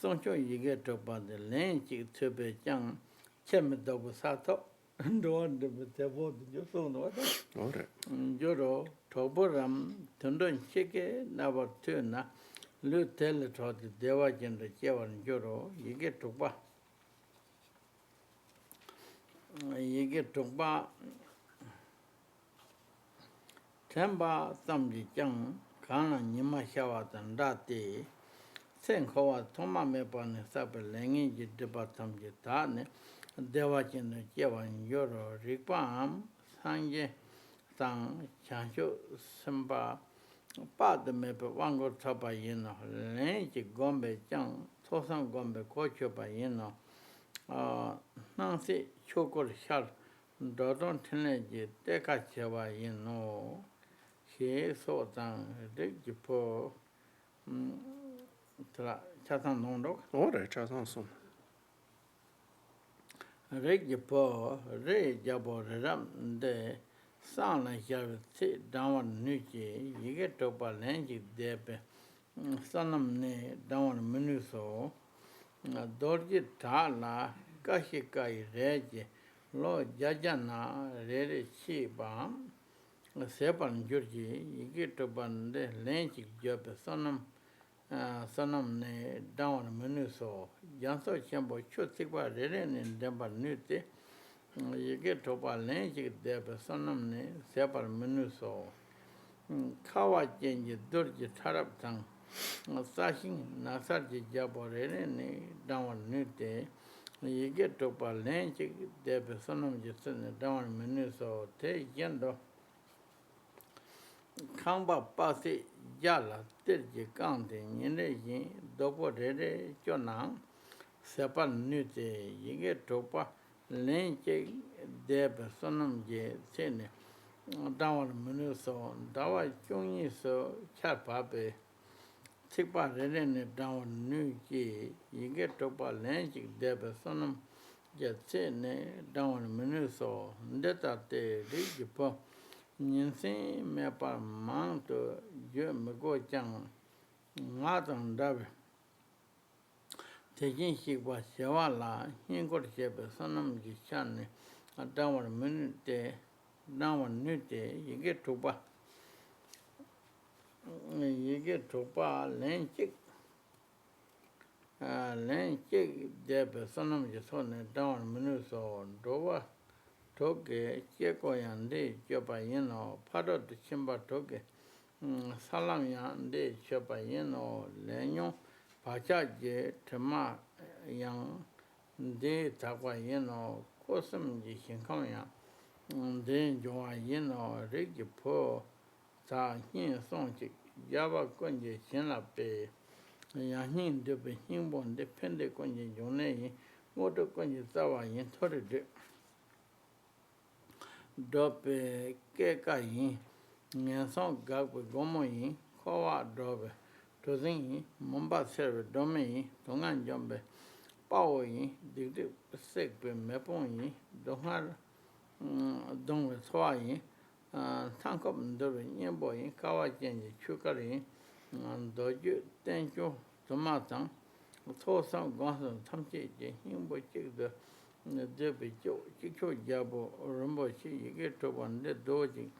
Soncho you get up by the lane to be young, Chemidogo Sato, and the one with the wood you saw no Ore. Joro, Toboram, Tundun Chike, Nava Tuna, Lutel to the Deva and the Javan Joro, you get to ba. You get to ba. Temba Tamji Jang, Kana Nima Shawat and Dati. Senkoa Toma Mepan Sapa Lengi Jibatam Jitane, Devachin Javan Yoro Ripam, Sanje Sang Chanshu Simba, Pad Mepa Wango Tapa Yino, Lenji Gombe Jang, Tosan Gombe Kochopa Yino, Nancy Chokor Shar, Dodon Teneji, Deka Chava Yino, she so tang Rigipo. Chasang Nondok, Ore chasang son. Regipo, Re Jabo Ram de Sana Javit, Down Nuki, you get to Balangi Depe, Sanam Ne, Down Minuso, Dorji Tala, Kashikai Regi, Lo Jajana, Rede Chiba, Sepan Jurgi, you get to Bande, Langi Job, Sanam ne down menu so Gyamtso Chambo Chutikwa Reden in Demba Nute, you get to Balangi Deba Sanam ne Separ menu so Kawa Change Durji Taraptang, Sashing Nasarji Jabo Reden down Nute, you get to Balangi Deba Sanam Jitan down menu so Te Yendo. Kamba Pasi Jala, Tirji County, Yin, Dopo Rede, Jonang, Sepan Nute, Yige Topa, Lenche, Deb, Sonam J, Sene, Down Minuso, Dawa Chungi so, Chapabe, Tipa Rede, Down New G, Yige Topa, Lenche, Deb, Sonam J, Sene, Down Minuso, Deta Te, Rigipo. Ninsin me par manto je me go chang ngatang dabe tekin shi kwa sewa la hin ko chebe sanam ji chan adawar minute dawar nute yige tuba len chik debe sanam ji sonne dawar minute so dowa toge cheko yande chopa yeno paro de chimba toge salam yande chopa yeno lenyo pacha je tema yang de takwa yeno kosam ji shinkam ya de joa yeno rigi po ta hin song chi yaba konje chenla pe ya hin de pe hin bon de pende konje jone yi moto konje tawa yin thore de dope kekayin, Nanson gag with gomoyin, Kowa dobe, Tozin, Momba serve, domain, Tongan jumbe, Power, dig sick be mepoyin, Dohar, Don with Swayin, Tank up and doing, Yamboy, Kawa change, Chukari, and Doju, thank you, Tomatan, Tosan Gonson, Tamchi, Himbo chick the Debbie Joe, Chicho Jabo, Rinpoche, you get to one the doji.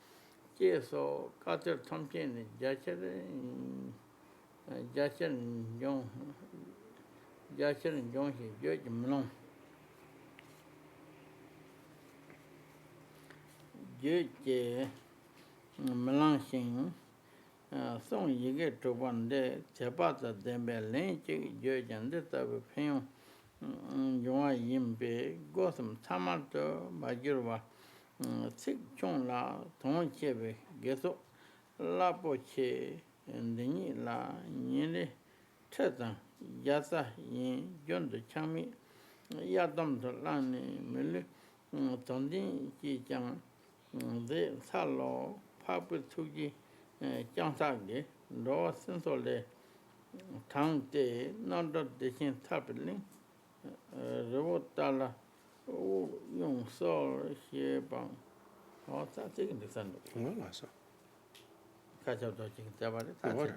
So, Carter Thompson, Jasher and John, Jasher and John, Judge Malone. Judge Melanching, so you get to one day, Chapata, then Berlin, Judge and the type of him, Joa Yimbe, Gotham, Tamato, Bajurva, Sick Chong La, Ton Chebe, Geto, La Poche, and the La Yene, Teta, Yasa, Yin, John the Chami, Yadam the Lani, Mili, Tondin, Jang, the Salo, Papa Tugi, Jansagi, Law Sensole, Tang De, not that they can tap it. Revotala, Young Soul, here, Bang. Oh, that's taking the sun. Well, I saw. Catch up the chicken, Tabari. Oh, what?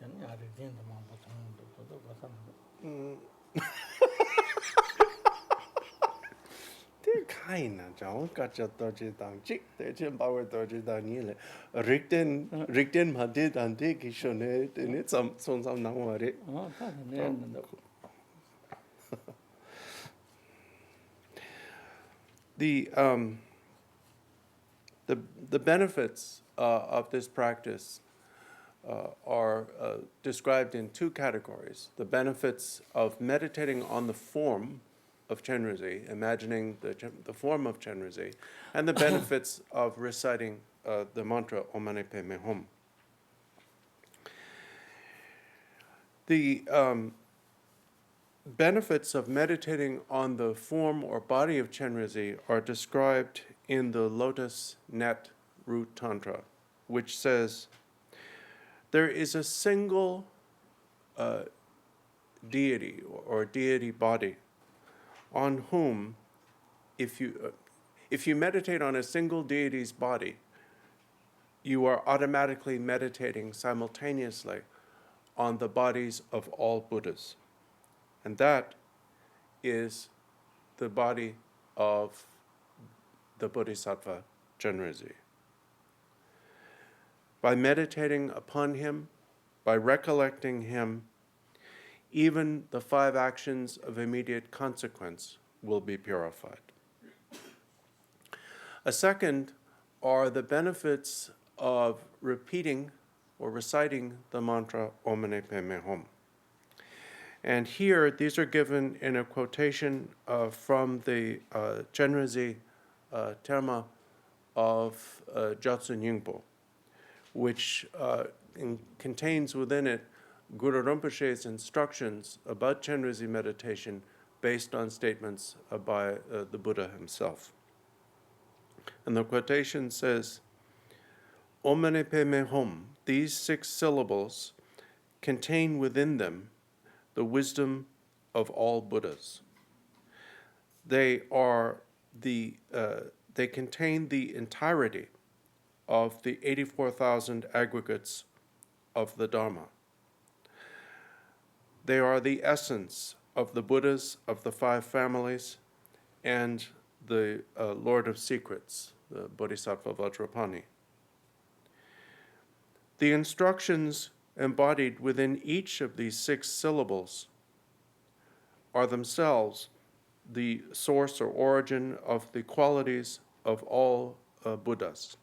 Then I retain the mom, They're kind of John, got your dodgy down chick, they jump our dodgy down nearly. Rigden, my did and dig is shown it, and it's some now worry. Oh, that's the end. The benefits of this practice are described in two categories. The benefits of meditating on the form of Chenrezig, imagining the form of Chenrezig, and the benefits of reciting the mantra Om Mani Padme Hum. The benefits of meditating on the form or body of Chenrezig are described in the Lotus Net Root Tantra, which says, there is a single deity or deity body on whom, if you meditate on a single deity's body, you are automatically meditating simultaneously on the bodies of all Buddhas. And that is the body of the Bodhisattva Chenrezig. By meditating upon him, by recollecting him, even the 5 actions of immediate consequence will be purified. A second are the benefits of repeating or reciting the mantra Om Mani Padme Hum. And here, these are given in a quotation from the Chenrezig Terma of Gyatso Nyingpo, which contains within it Guru Rinpoche's instructions about Chenrezig meditation based on statements by the Buddha himself. And the quotation says, Om Mani Padme Hum, these 6 syllables contain within them the wisdom of all Buddhas. They contain the entirety of the 84,000 aggregates of the Dharma. They are the essence of the Buddhas of the 5 families and the Lord of Secrets, the Bodhisattva Vajrapani. The instructions embodied within each of these 6 syllables are themselves the source or origin of the qualities of all Buddhas.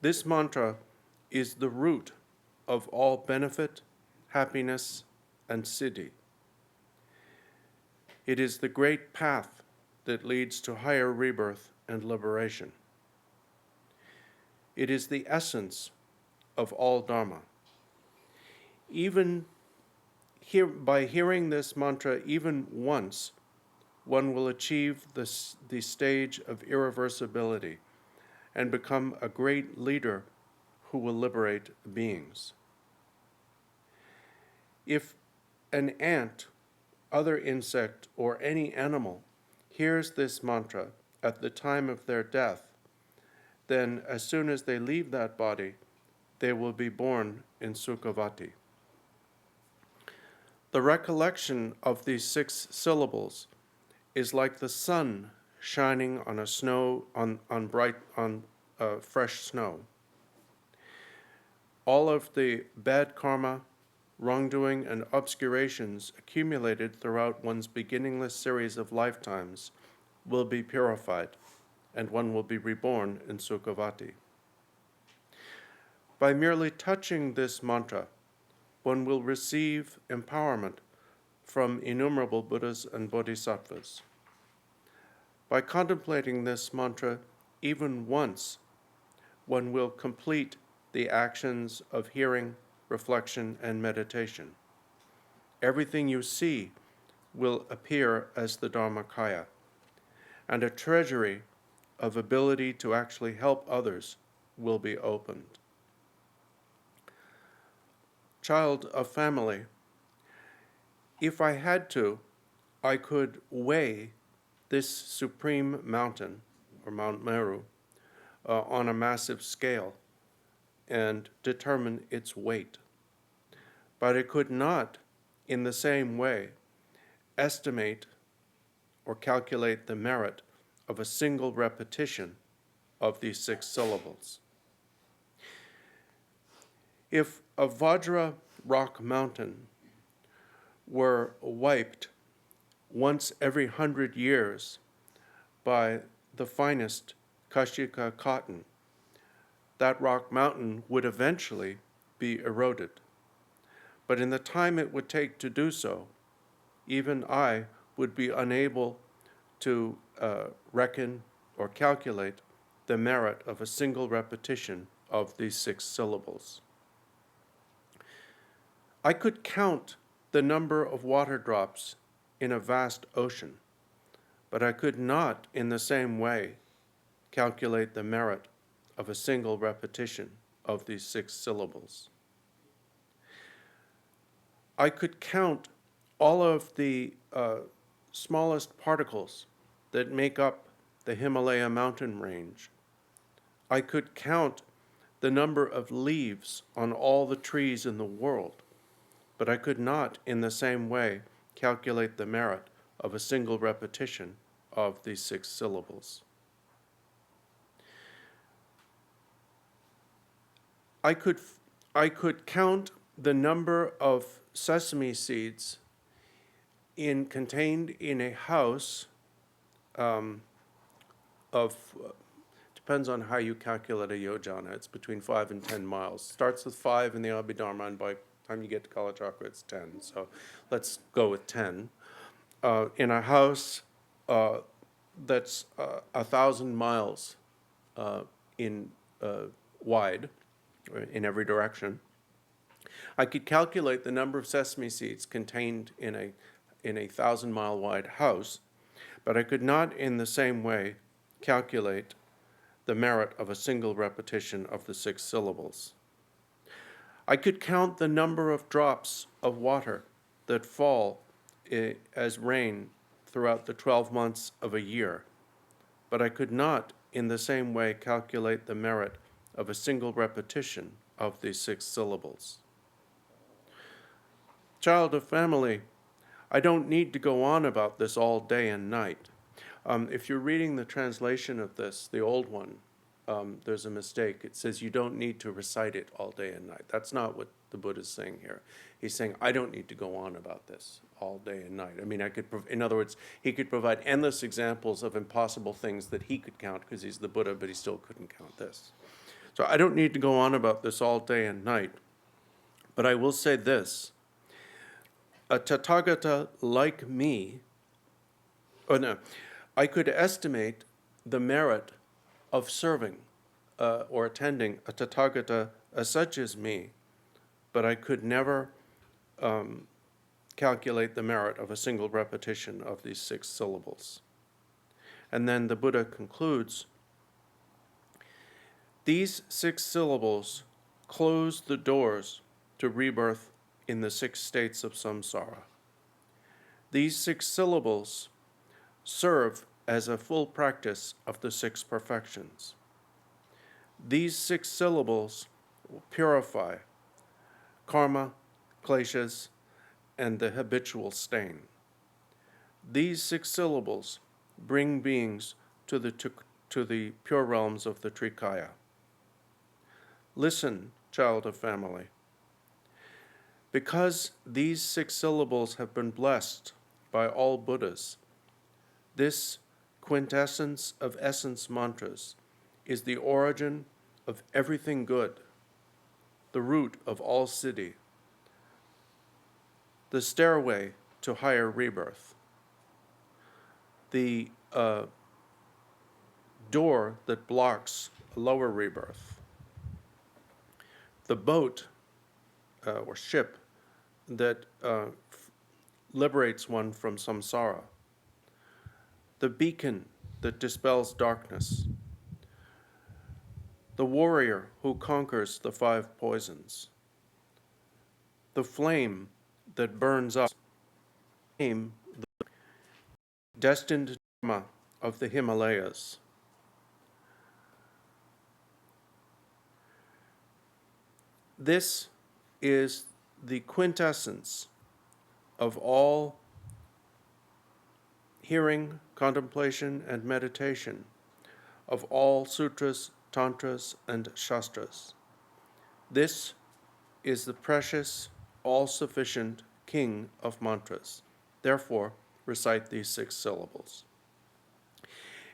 This mantra is the root of all benefit, happiness, and siddhi. It is the great path that leads to higher rebirth and liberation. It is the essence of all Dharma. Even by hearing this mantra even once, one will achieve the stage of irreversibility and become a great leader who will liberate beings. If an ant, other insect, or any animal hears this mantra at the time of their death, then as soon as they leave that body, they will be born in Sukhavati. The recollection of these 6 syllables is like the sun shining on fresh snow. All of the bad karma, wrongdoing, and obscurations accumulated throughout one's beginningless series of lifetimes will be purified, and one will be reborn in Sukhavati. By merely touching this mantra, one will receive empowerment from innumerable Buddhas and Bodhisattvas. By contemplating this mantra even once, one will complete the actions of hearing, reflection, and meditation. Everything you see will appear as the Dharmakaya, and a treasury of ability to actually help others will be opened. Child of family, if I had to, I could weigh this supreme mountain, or Mount Meru, on a massive scale and determine its weight. But I could not, in the same way, estimate or calculate the merit of a single repetition of these 6 syllables. If a Vajra rock mountain were wiped once every 100 years by the finest Kashika cotton, that rock mountain would eventually be eroded. But in the time it would take to do so, even I would be unable to reckon or calculate the merit of a single repetition of these 6 syllables. I could count the number of water drops in a vast ocean, but I could not in the same way calculate the merit of a single repetition of these 6 syllables. I could count all of the smallest particles that make up the Himalaya mountain range. I could count the number of leaves on all the trees in the world, but I could not in the same way calculate the merit of a single repetition of these 6 syllables. I could count the number of sesame seeds contained in a house depends on how you calculate a yojana. It's between 5 and 10 miles. Starts with 5 in the Abhidharma, and by the time you get to Kalachakra, it's 10. So let's go with 10. In a house that's 1,000 miles in wide, in every direction, I could calculate the number of sesame seeds contained in a 1,000-mile wide house, but I could not in the same way calculate the merit of a single repetition of the 6 syllables. I could count the number of drops of water that fall as rain throughout the 12 months of a year, but I could not in the same way calculate the merit of a single repetition of these 6 syllables. Child of family, I don't need to go on about this all day and night. If you're reading the translation of this, the old one, there's a mistake. It says you don't need to recite it all day and night. That's not what the Buddha's saying here. He's saying, I don't need to go on about this all day and night. I mean, in other words, he could provide endless examples of impossible things that he could count because he's the Buddha, but he still couldn't count this. So I don't need to go on about this all day and night. But I will say this. A Tathagata like me, I could estimate the merit of serving or attending a Tathagata such as me, but I could never calculate the merit of a single repetition of these 6 syllables. And then the Buddha concludes, these 6 syllables close the doors to rebirth in the 6 states of samsara. These 6 syllables serve as a full practice of the 6 perfections. These 6 syllables purify karma, kleshas, and the habitual stain. These 6 syllables bring beings to the pure realms of the Trikaya. Listen, child of family. Because these 6 syllables have been blessed by all Buddhas, this quintessence of essence mantras is the origin of everything good, the root of all siddhi, the stairway to higher rebirth, the door that blocks lower rebirth, the boat or ship that liberates one from samsara, the beacon that dispels darkness, the warrior who conquers the 5 poisons, the flame that burns up, the destined Dharma of the Himalayas. This is the quintessence of all hearing, contemplation, and meditation, of all sutras, tantras, and shastras. This is the precious, all-sufficient king of mantras. Therefore, recite these 6 syllables.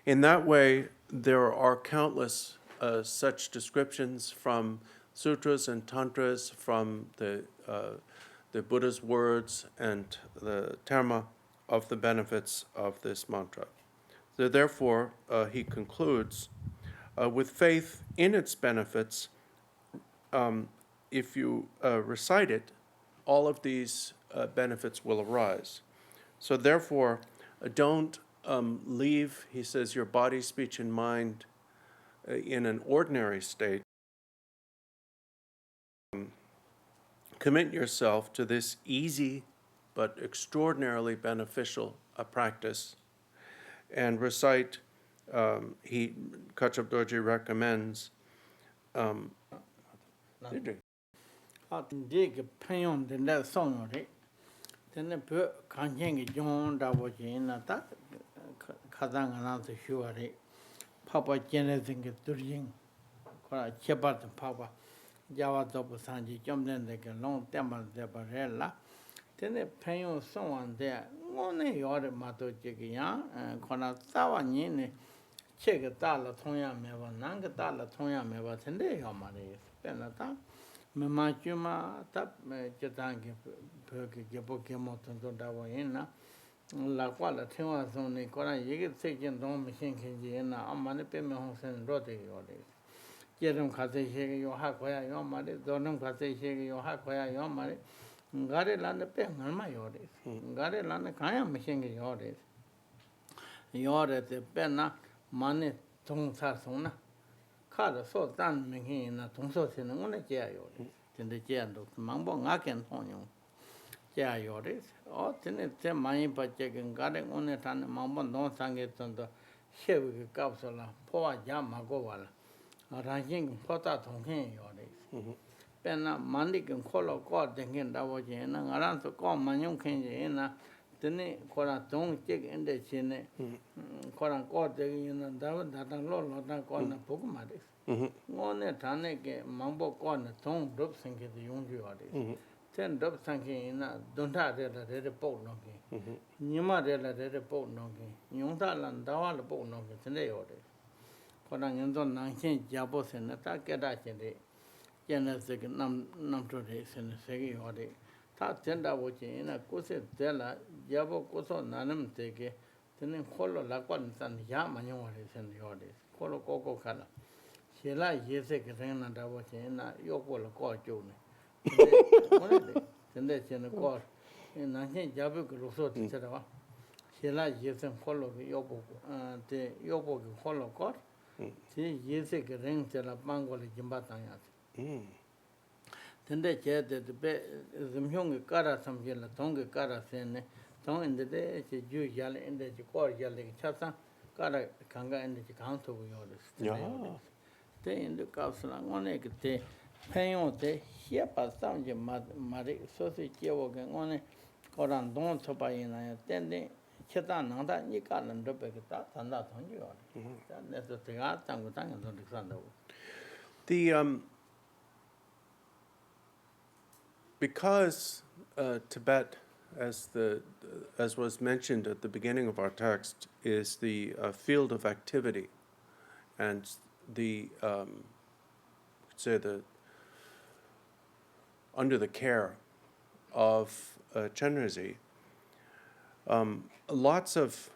In that way, there are countless such descriptions from sutras and tantras, from the Buddha's words and the terma of the benefits of this mantra. So therefore, he concludes, with faith in its benefits, if you recite it, all of these benefits will arise. So therefore, don't leave, he says, your body, speech, and mind in an ordinary state. Commit yourself to this easy but extraordinarily beneficial practice and recite, Kachab Dorji recommends, Papa Chenrezig Durjing, Chepat Papa, Java Dopo Sanji, Jomden de Long Temple de Barella, then the Payon someone there, one order Mato Jigian, and Kona Sawa Nini, check a dollar Tonya Meva, Nanga dollar Tonya Meva, Tende Homari, Penata, Mamachuma, Tap, Jatangi, Perky, Gabokimo, Dawaina. La quale teneva zone ancora ieri se che non mi sento che na amane per me ho sen rote ore ieri un case che io ha qua io mare donon case che io ha qua io mare ngare lande pe ngalma ore ngare lande kaya mi sento che ore te pena mane tong sa sona kada so dan mi hin na tong so se no ne che ore tende che ando mambo ngaken tonyo che ore oh, then my budget and got it on it and Mamma don't sang it on the Chevy capsula, Poa Yamagovala, arranging Pota Tonkin Yoris. Penna Mandik and Colo God, thinking that was in and around to call Manyon Kenjana, then Coraton chick in the chin, Coran God, and that alone, not called the Pokumadis. One at Tanek, Mambo corner, tongue drops and get the young Yoris. Ten drop sanking don't have the report knocking. Nima the report knocking. Yunta Landawa the boat knocking today order. Corangan Nankin Jabos and attack at that day. Genesis number days and the Segi order. Tat tender watching in a Kusit Della, Jabo Koso Nanum take, then Colo Laquan and Yamanuaris and the orders. Colo Coco color. She like Yeshe Ren and Dawachina, Yoko Call June. Then they send a court. nanchen jabu ke roso te charawa. Shela yesen kholo ke yobo te yobo ke kholo kor. Te yese ke ring chela pango le jimba tanya. Tende che de be zimhyong ke kara samjela tong ke kara sene tong inde de che ju yale inde che kor yale chasa kara kanga inde che kang to yo. Te inde kapsula ngone ke te penyo te hia pa samje mari so se jewo ke ngone koran don chopa ina ya tende cheta nangda ni ka lan do be ke ta tanda thong yo. Ta ne so te ga tang ko tang do diksan do. The because Tibet, as was mentioned at the beginning of our text, is the field of activity, and under the care of Chenrezig, lots of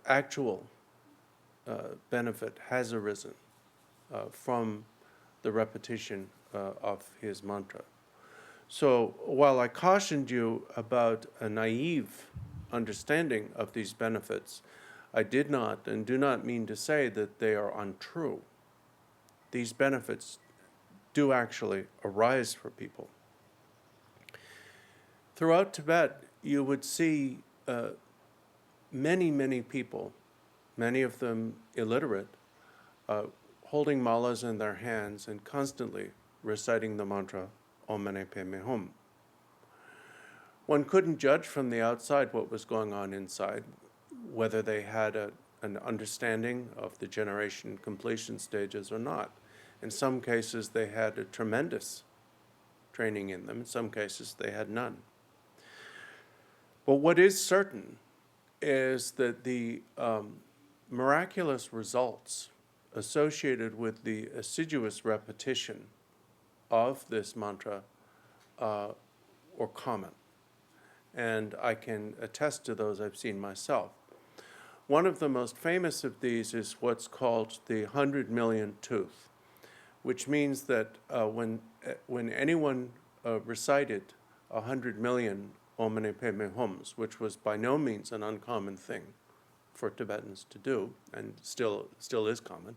actual benefit has arisen from the repetition of his mantra. So while I cautioned you about a naive understanding of these benefits, I did not and do not mean to say that they are untrue. These benefits do actually arise for people. Throughout Tibet, you would see many, many people, many of them illiterate, holding malas in their hands and constantly reciting the mantra Om Mani Padme Hum. One couldn't judge from the outside what was going on inside, whether they had an understanding of the generation completion stages or not. In some cases, they had a tremendous training in them. In some cases, they had none. But what is certain is that the miraculous results associated with the assiduous repetition of this mantra were common. And I can attest to those I've seen myself. One of the most famous of these is what's called the 100 million tooth, which means that when anyone recited 100 million Om Mani Padme Hums, which was by no means an uncommon thing for Tibetans to do, and still is common,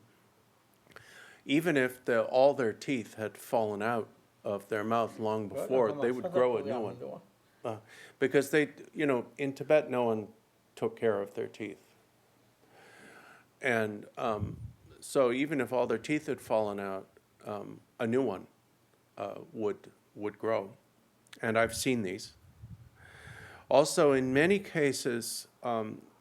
even if all their teeth had fallen out of their mouth long before, they would grow a new one. Because in Tibet, no one took care of their teeth. And so even if all their teeth had fallen out, a new one would grow. And I've seen these. Also, in many cases,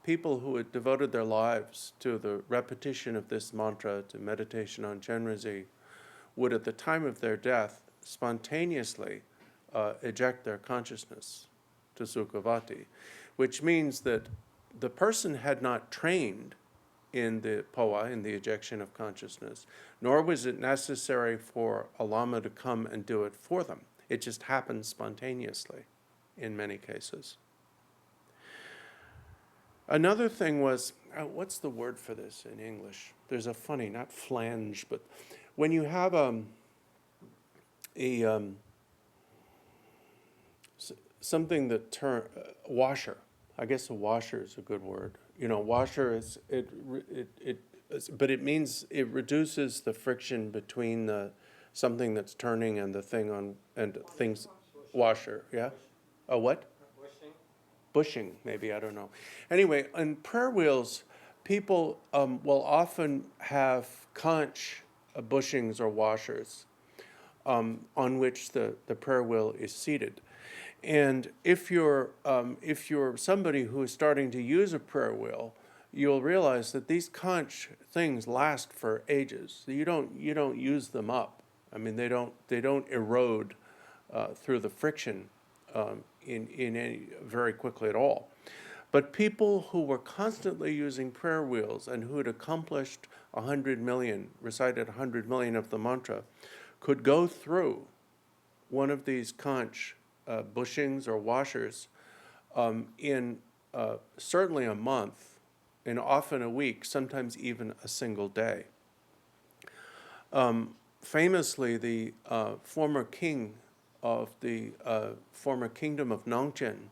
people who had devoted their lives to the repetition of this mantra, to meditation on Chenrezig, would at the time of their death spontaneously eject their consciousness to Sukhavati, which means that the person had not trained in the poa, in the ejection of consciousness, nor was it necessary for a lama to come and do it for them. It just happened spontaneously in many cases. Another thing was, what's the word for this in English? There's a funny, not flange, but when you have something that washer. I guess a washer is a good word. Washer is but it means it reduces the friction between something that's turning and the thing and things. Washer, yeah. A what? Bushing, maybe, I don't know. Anyway, on prayer wheels, people will often have conch bushings or washers on which the prayer wheel is seated. And if you're somebody who is starting to use a prayer wheel, you'll realize that these conch things last for ages. You don't use them up. I mean, they don't erode through the friction in any very quickly at all. But people who were constantly using prayer wheels and who had accomplished 100 million, recited 100 million of the mantra, could go through one of these conch bushings or washers in certainly a month, and often a week, sometimes even a single day. Famously, the former king of the former kingdom of Nongchen,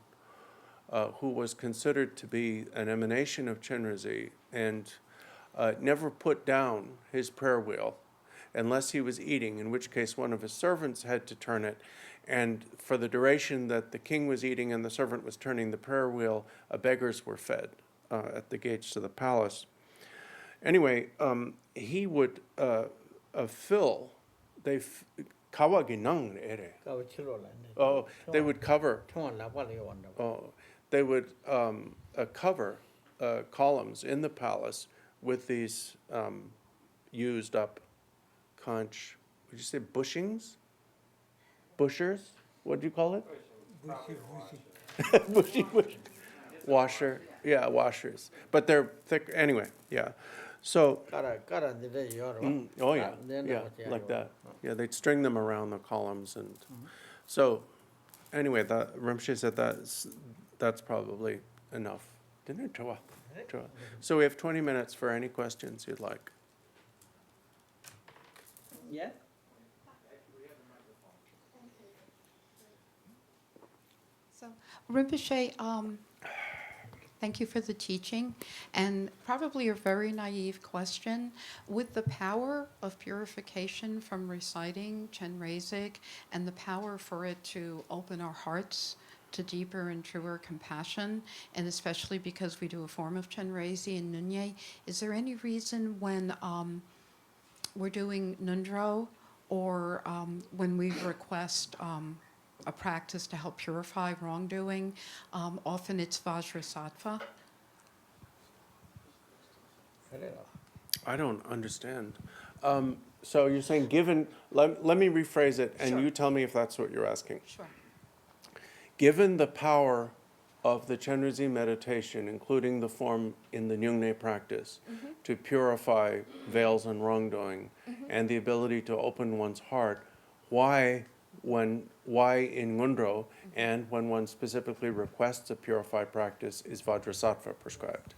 who was considered to be an emanation of Chenrezig, and never put down his prayer wheel unless he was eating, in which case one of his servants had to turn it. And for the duration that the king was eating and the servant was turning the prayer wheel, beggars were fed at the gates to the palace. Anyway, he would fill, kawaginang ere. Oh, they would cover. Oh, they would cover columns in the palace with these used up conch. Would you say bushings? Bushers? What do you call it? Bushy. Washer. Yeah, washers. But they're thick. Anyway, yeah. So. Oh yeah, yeah, like that. Yeah, they'd string them around the columns, and so. Anyway, that Rinpoche said that's probably enough. Didn't it? So we have 20 minutes for any questions you'd like. Yeah. So, Rinpoche, thank you for the teaching. And probably a very naive question. With the power of purification from reciting Chenrezig and the power for it to open our hearts to deeper and truer compassion, and especially because we do a form of Chenrezig and Nunye, is there any reason when we're doing Nundro or when we request a practice to help purify wrongdoing, often it's Vajrasattva? I don't understand. So you're saying given, let me rephrase it, and Sure. you tell me if that's what you're asking. Sure. Given the power of the Chenrezig meditation, including the form in the Nyungne practice, to purify veils and wrongdoing, and the ability to open one's heart, why in Ngundro, and when one specifically requests a purified practice, is Vajrasattva prescribed?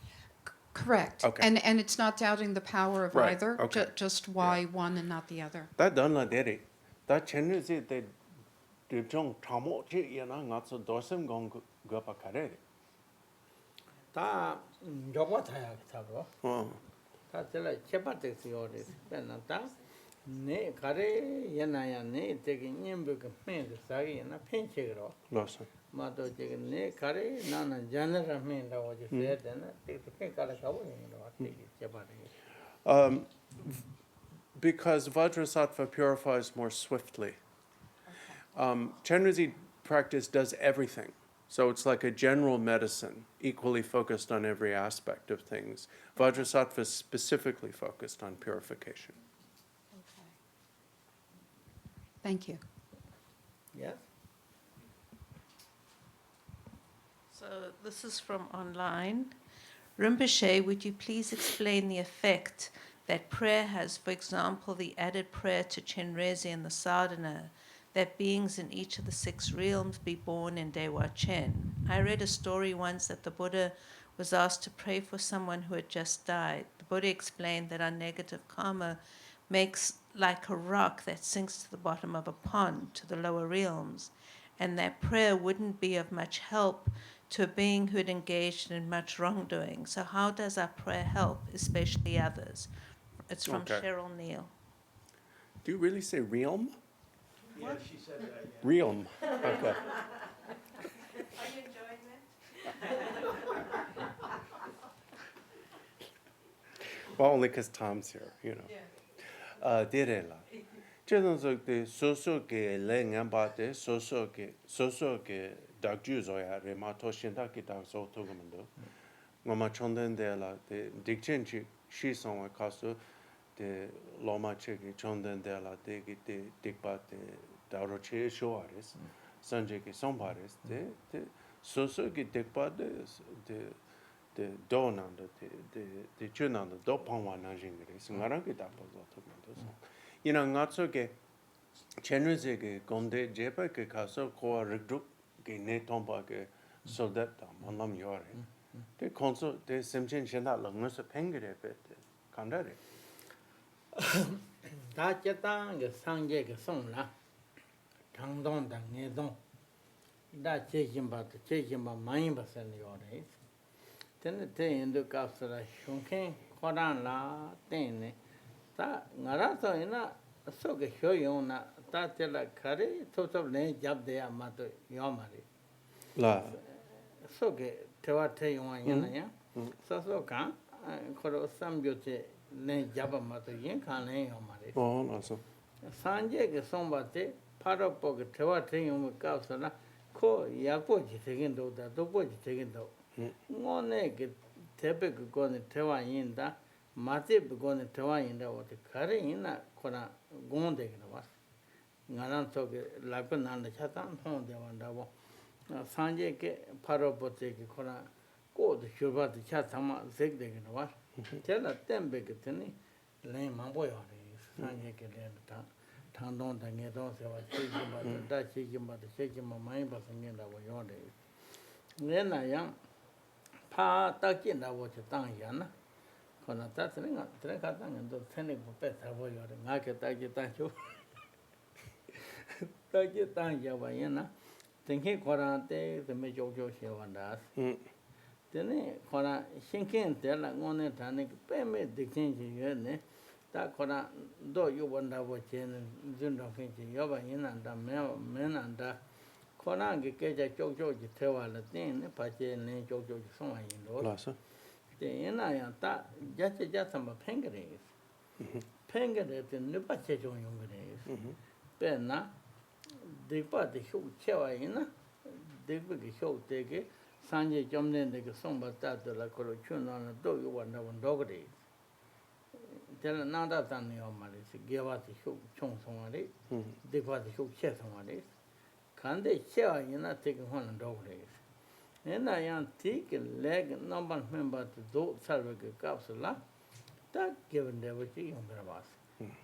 Correct. Okay. And it's not doubting the power of Right, either, okay. just why one and not the other. That done la deri. That Chenrezig they dibjong tamo chi yana ngatso dosem gong gapa kareri. 다 저거 타야 타고. Oh. 다 제가 제바텍스 요리. benata ne kare yana ne 되게 님부가 팬도 사기나 팬체로. Losa. 마도 되게 네 kare 나나 자네라 팬다고 이제 되나 되게 팬가라 가고 있는 거 같아. 제바텍. Because Vajrasattva purifies more swiftly. Chenrezig practice does everything. So it's like a general medicine, equally focused on every aspect of things. Vajrasattva is specifically focused on purification. Okay. Thank you. Yes. So this is from online. Rinpoche, would you please explain the effect that prayer has, for example, the added prayer to Chenrezig and the sadhana, that beings in each of the 6 realms be born in Dewa Chen? I read a story once that the Buddha was asked to pray for someone who had just died. The Buddha explained that our negative karma makes like a rock that sinks to the bottom of a pond, to the lower realms, and that prayer wouldn't be of much help to a being who had engaged in much wrongdoing. So how does our prayer help, especially others? It's from Okay. Cheryl Neal. Do you really say realm? Yeah, she said that, yeah. Realm. Okay. Are you enjoying that? Well, only because Tom's here, you know. Direla. Chedon the soso ke le ngambate soso ke dakju zoya remato shinda ki dak so to gumendo. Ngoma chonden de la de dikchen chi shi songwa kaso de Lama che ki chonden de la de dikpa de daro che shoaris. Sanje ki sombaris de soso ki dikpa de do nanda de chunanda do pangwa nanjingri singarang ki dapo zo to gumendo. You know, ngatso ke Chenrezig ke gonde jepa ke kaso ko rigduk ke ne tomba ke soldat da manam yore. De konso de simchen shenda langno se pengre pe kandare. 다 쨌다게 상계게 송라. Thangtong Gyalpo, that chasing but the chasing by mine was in the audience. Then the day in the castle, Shunkin, Koran La, Dane, that Narato in a so show you that tell a curry, total name job there, Mato Yomari. La. So get Tewate Yana, so can, Koro some beauty, name Jabba Mato Yin can name Yomari. Oh, awesome. Sanjay somebody, Parapog, Tewate Yomikasana, Ko Yakoji taking though that the boy taking though. One egg, Tebek going to Tewa in that, Matip going to Tewa in that, what the curry in that, Kona Gonde was. Naran took Lapin and the Chatan, home they wonder. Sanjay Parapote Kona, go to Shuba the Chatama, Zig the was. Tell a ten big thing, lame my boy on it. Sanjay Tangtong Gyalpo, shaking about the shaking about the shaking my mind, but again that was your day. Then I am Pa Takin that was a tongue yana. Kona that's a drink at and the tennis for better for your market. Taki Yavayana, thinking Korante, the major Joshua. Then Kora Shinkin tell like one tanic, payment the king, that Kora, though you wonder what Chen Zunda Finch Yavayan and the men and the Korangi Kaja Jojo Tewa Latin, Pache and Jojo Soma in law. The Ena just some pengaries. Pengaries in the Pache Young. Penna. They bought the show Chewaina, they big show take it, Sanjay jumped in the song but that the la corruption on a dog you wonder one dog days. Tell another than your money, give us the show chong somebody, they bought the show chess somebody. Can they share you not taking one dog days? And I am take a leg number member to do salvage capsula, that given the what you was.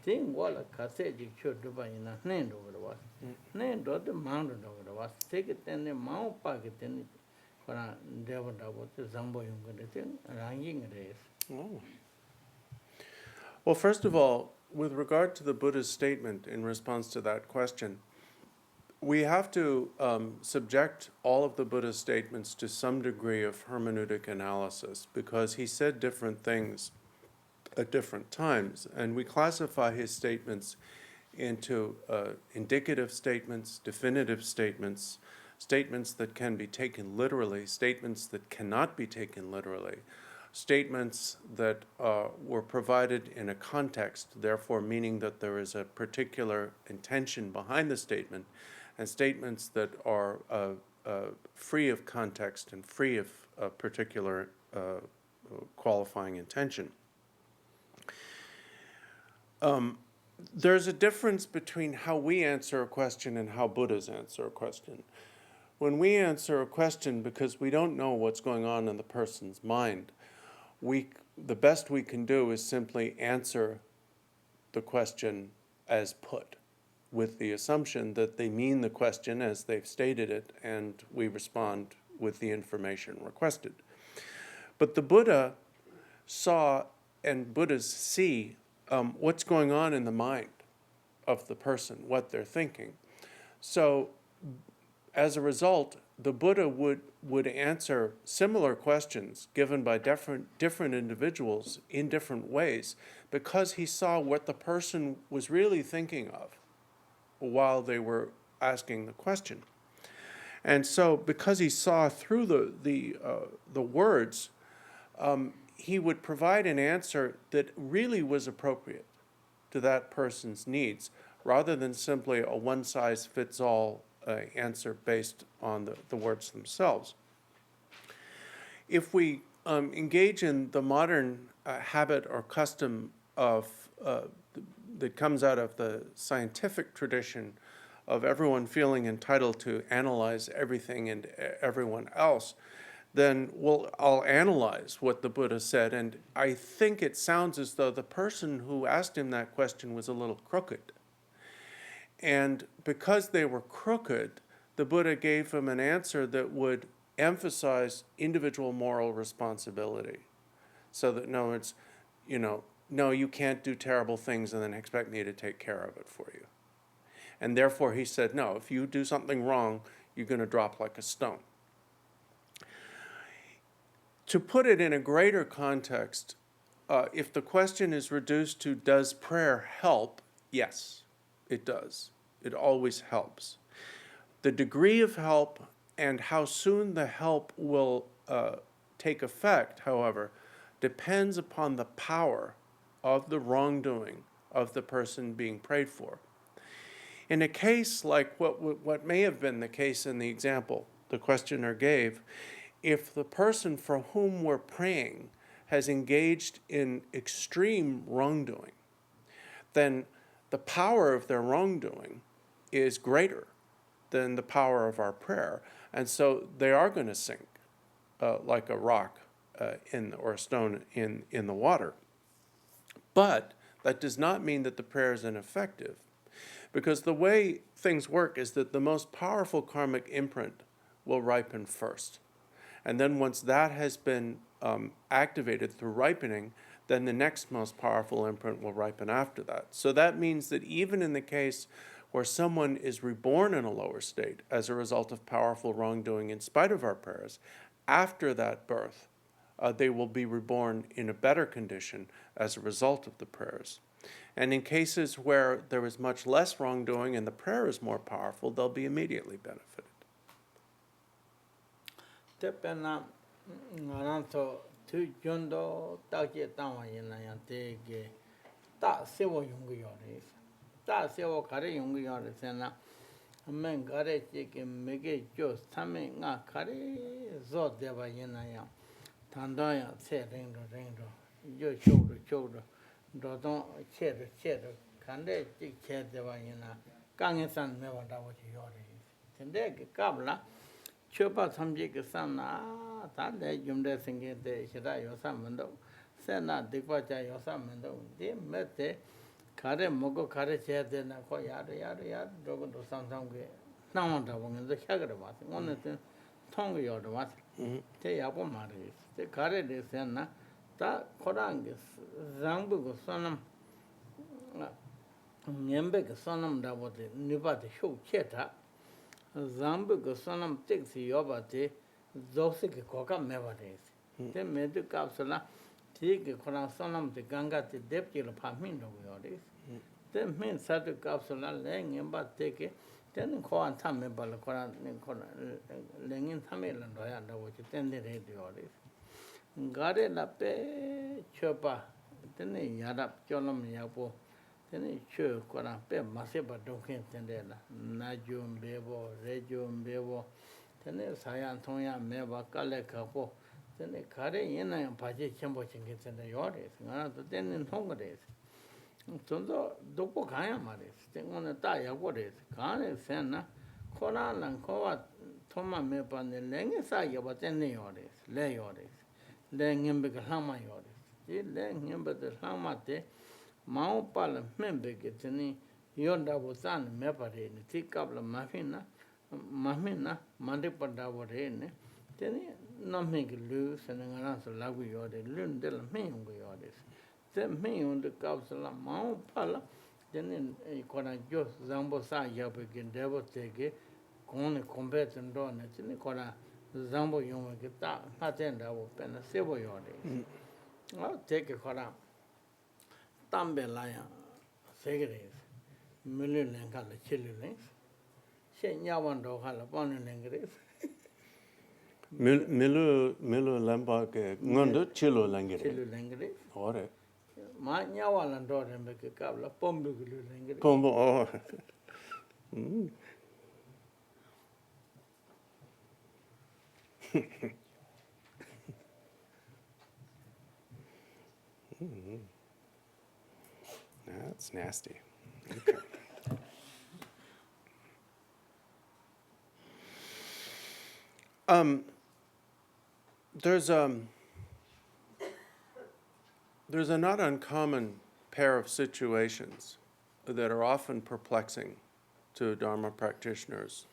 Thing was a cassette should do by in a name over the was. Name dot the mountain over the was. Take it and the mount pocket in it for a devil about the Zambo thing, ranging race. Oh. Well, first of all, with regard to the Buddha's statement in response to that question, we have to subject all of the Buddha's statements to some degree of hermeneutic analysis because he said different things at different times, and we classify his statements into indicative statements, definitive statements, statements that can be taken literally, statements that cannot be taken literally, statements that were provided in a context, therefore meaning that there is a particular intention behind the statement, and statements that are free of context and free of a particular qualifying intention. There's a difference between how we answer a question and how Buddhas answer a question. When we answer a question because we don't know what's going on in the person's mind, the best we can do is simply answer the question as put, with the assumption that they mean the question as they've stated it, and we respond with the information requested. But the Buddha saw, and Buddhas see, what's going on in the mind of the person, what they're thinking. So, as a result, the Buddha would answer similar questions given by different individuals in different ways because he saw what the person was really thinking of while they were asking the question. And so, because he saw through the words, he would provide an answer that really was appropriate to that person's needs, rather than simply a one-size-fits-all answer based on the words themselves. If we engage in the modern habit or custom of that comes out of the scientific tradition of everyone feeling entitled to analyze everything and everyone else, then I'll analyze what the Buddha said, and I think it sounds as though the person who asked him that question was a little crooked. And because they were crooked, the Buddha gave them an answer that would emphasize individual moral responsibility. So that, no, it's, no, you can't do terrible things and then expect me to take care of it for you. And therefore he said, no, if you do something wrong, you're going to drop like a stone. To put it in a greater context, if the question is reduced to, does prayer help? Yes, it does. It always helps. The degree of help and how soon the help will take effect, however, depends upon the power of the wrongdoing of the person being prayed for. In a case like what may have been the case in the example the questioner gave, if the person for whom we're praying has engaged in extreme wrongdoing, then the power of their wrongdoing is greater than the power of our prayer. And so they are going to sink like a rock or a stone in the water. But that does not mean that the prayer is ineffective, because the way things work is that the most powerful karmic imprint will ripen first. And then once that has been activated through ripening, then the next most powerful imprint will ripen after that. So that means that even in the case where someone is reborn in a lower state as a result of powerful wrongdoing in spite of our prayers, after that birth, they will be reborn in a better condition as a result of the prayers. And in cases where there is much less wrongdoing and the prayer is more powerful, they'll be immediately benefited. Tepena ngaranto tu jondo taje tawa yena ya tege ta sewo yungu yore ta sewo kare yungu yore sena men kare cheke mege jo same nga kare zo deba yena ya tanda ya se rendo yo chodo do don chedo kande chik che deba yena kangen san me wada wo yore tende ke kabla Chopa Samjik Sana, Tande Jumde Singing de Shida Yosamando, Sena Dikwacha Yosamando, they met the Kare Mogo Kare Chair, then a Koyada, Dogo to Samsung, Namanda in the Chagravas, one of the Tongue Yodawas, Te Yapomaris, the Kare de Sena, Ta Korangis, Zambu Sonam, Nyembek Sonam, that was the Nibati Show Cheta. Zambu Sonam takes Yobati, Zosik Coca Mevaris. Then made the capsula, take a Koran Sonam, the Ganga, the deputy of Pamindo Yoris. Then means such a capsula, laying in but take it, then call and Tammy Balakoran, laying in Tamil and Royanda, which attended Yoris. Gare la pe chopa, then Yarap Jolom Yapo. Then sure, Koran pe Masiba Dokin Tendela, Najum Bebo, Rejum Bebo, then Sayan Tonya Meva Kale Kapo, then a Kare Yena and Paji Chamboching gets in the Yoris, then in Tongares. So, Dopo Kayamaris, then on the Taya what is, Kane Sena, Koran and Koa Toma Mepan, the Lengisaya, but then Yoris, Lay Yoris, then Yembek Lama Yoris, then Yembek the Lamate. Mao Pala Membek, any Yonda was on Mepare, take up the Mahina, Mandipada Warene, then not make it loose and an answer Lagu Yorde, Lund de la Mayon Yordis. Then me on the Capsula Mao Pala, then in a Kona Jos Zambosa Yabek and Devil take it, Kone combatant donuts in the Kona Zambo Yoma guitar, Patenda open a civil Yordis. I'll take a Kona. Tambe Laya, Segres, Million and Color Chili Links, Shen Yawando Halapon and Ingres. Milu Lambak, Nunda, Chilo Langere. Chili Langres. Or My Yawan and daughter make a couple of Pombu Langres. Pombo, oh. That's nasty. Okay. There's a not uncommon pair of situations that are often perplexing to Dharma practitioners,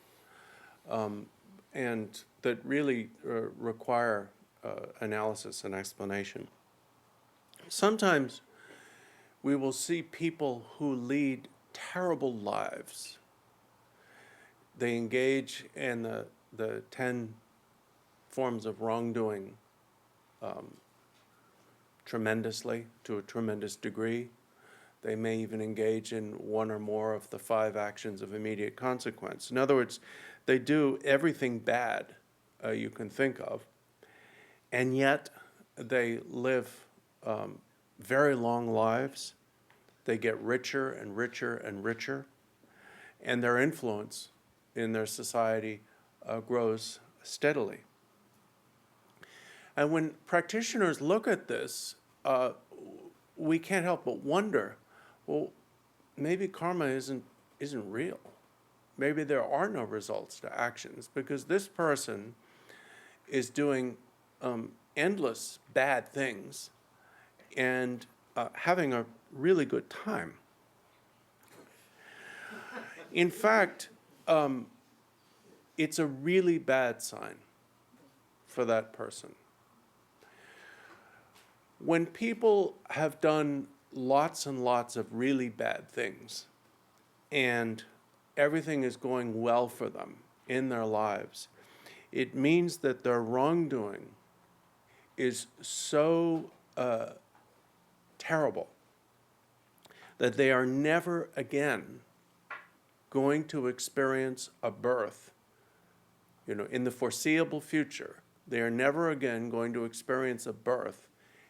and that really require analysis and explanation. Sometimes we will see people who lead terrible lives they engage in the 10 forms of wrongdoing tremendously, to a tremendous degree. They may even engage in one or more of the 5 actions of immediate consequence. In other words, they do everything bad you can think of, and yet they live very long lives. They get richer and richer and richer, and their influence in their society grows steadily. And when practitioners look at this, we can't help but wonder, well, maybe karma isn't real. Maybe there are no results to actions, because this person is doing endless bad things and having a really good time. In fact, it's a really bad sign for that person. When people have done lots and lots of really bad things and everything is going well for them in their lives, it means that their wrongdoing is so terrible that they are never again going to experience a birth, in the foreseeable future. They are never again going to experience a birth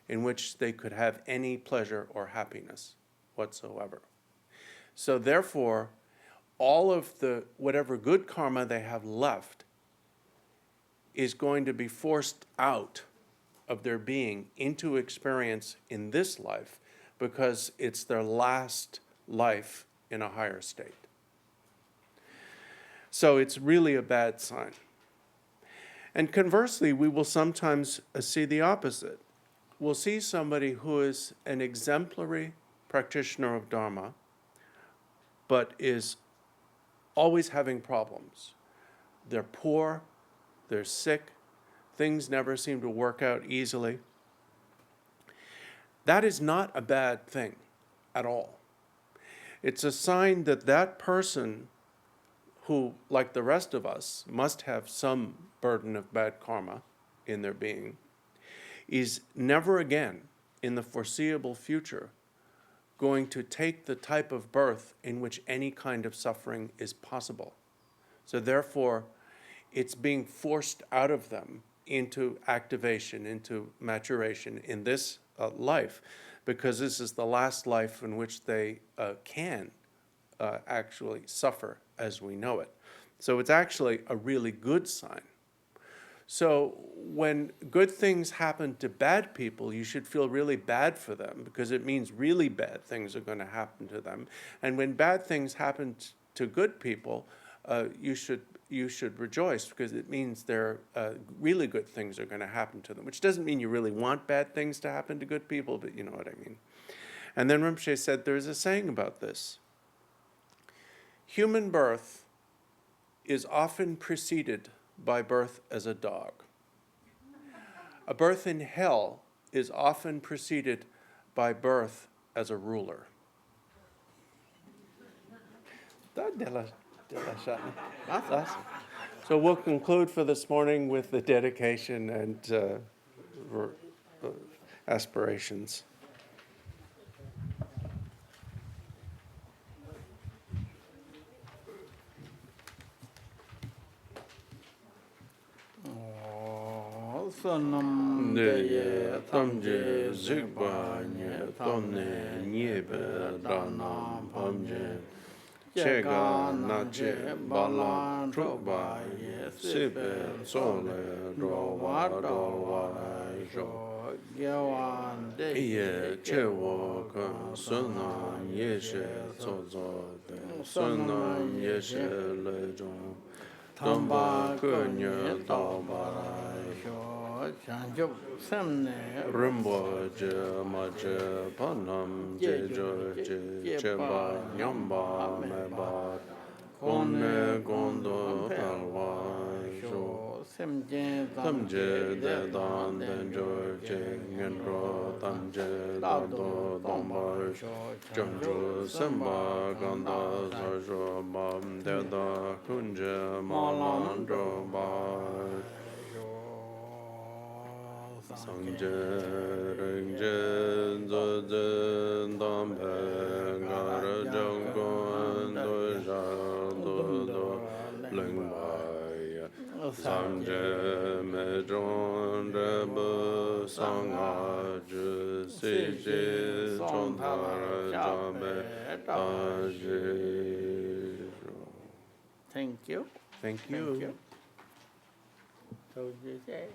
in which they could have any pleasure or happiness whatsoever. So therefore, all of the whatever good karma they have left is going to be forced out of their being into experience in this life, because it's their last life in a higher state. So it's really a bad sign. And conversely, we will sometimes see the opposite. We'll see somebody who is an exemplary practitioner of Dharma, but is always having problems. They're poor, they're sick, things never seem to work out easily. That is not a bad thing at all. It's a sign that that person, who, like the rest of us, must have some burden of bad karma in their being, is never again in the foreseeable future going to take the type of birth in which any kind of suffering is possible. So therefore, it's being forced out of them into activation, into maturation in this life, because this is the last life in which they can actually suffer as we know it. So it's actually a really good sign. So when good things happen to bad people, you should feel really bad for them, because it means really bad things are going to happen to them. And when bad things happen to good people, you should rejoice, because it means really good things are going to happen to them, which doesn't mean you really want bad things to happen to good people, but you know what I mean. And then Rinpoche said there's a saying about this. Human birth is often preceded by birth as a dog. A birth in hell is often preceded by birth as a ruler. So we'll conclude for this morning with the dedication and aspirations. Sonam Deye tamje zikba nye tomne nyebe danam pamje chega nache bala trukba ye sibe sole drowa drowa jo Gyawan de ye chewo ka sunam yeshe tsozo de sunam yeshe le jong tamba kunye tamba Chanjub Samne Rinpoche mache panam jejo je cheba nyamba meba konne gondo pelwa jo Tam je de dan den jo je ngen ro tam je da do dong ba chong ju sem ba gan da sa jo bam de da kun je ma lan jo ba sang je ring je zo je dam be ga ra jong gon do ja do do leng ba Samje me zhong re bu sang a zhi si ji chong ta ra ja me ta ji. Thank you. Thank Thank you. you. So you say.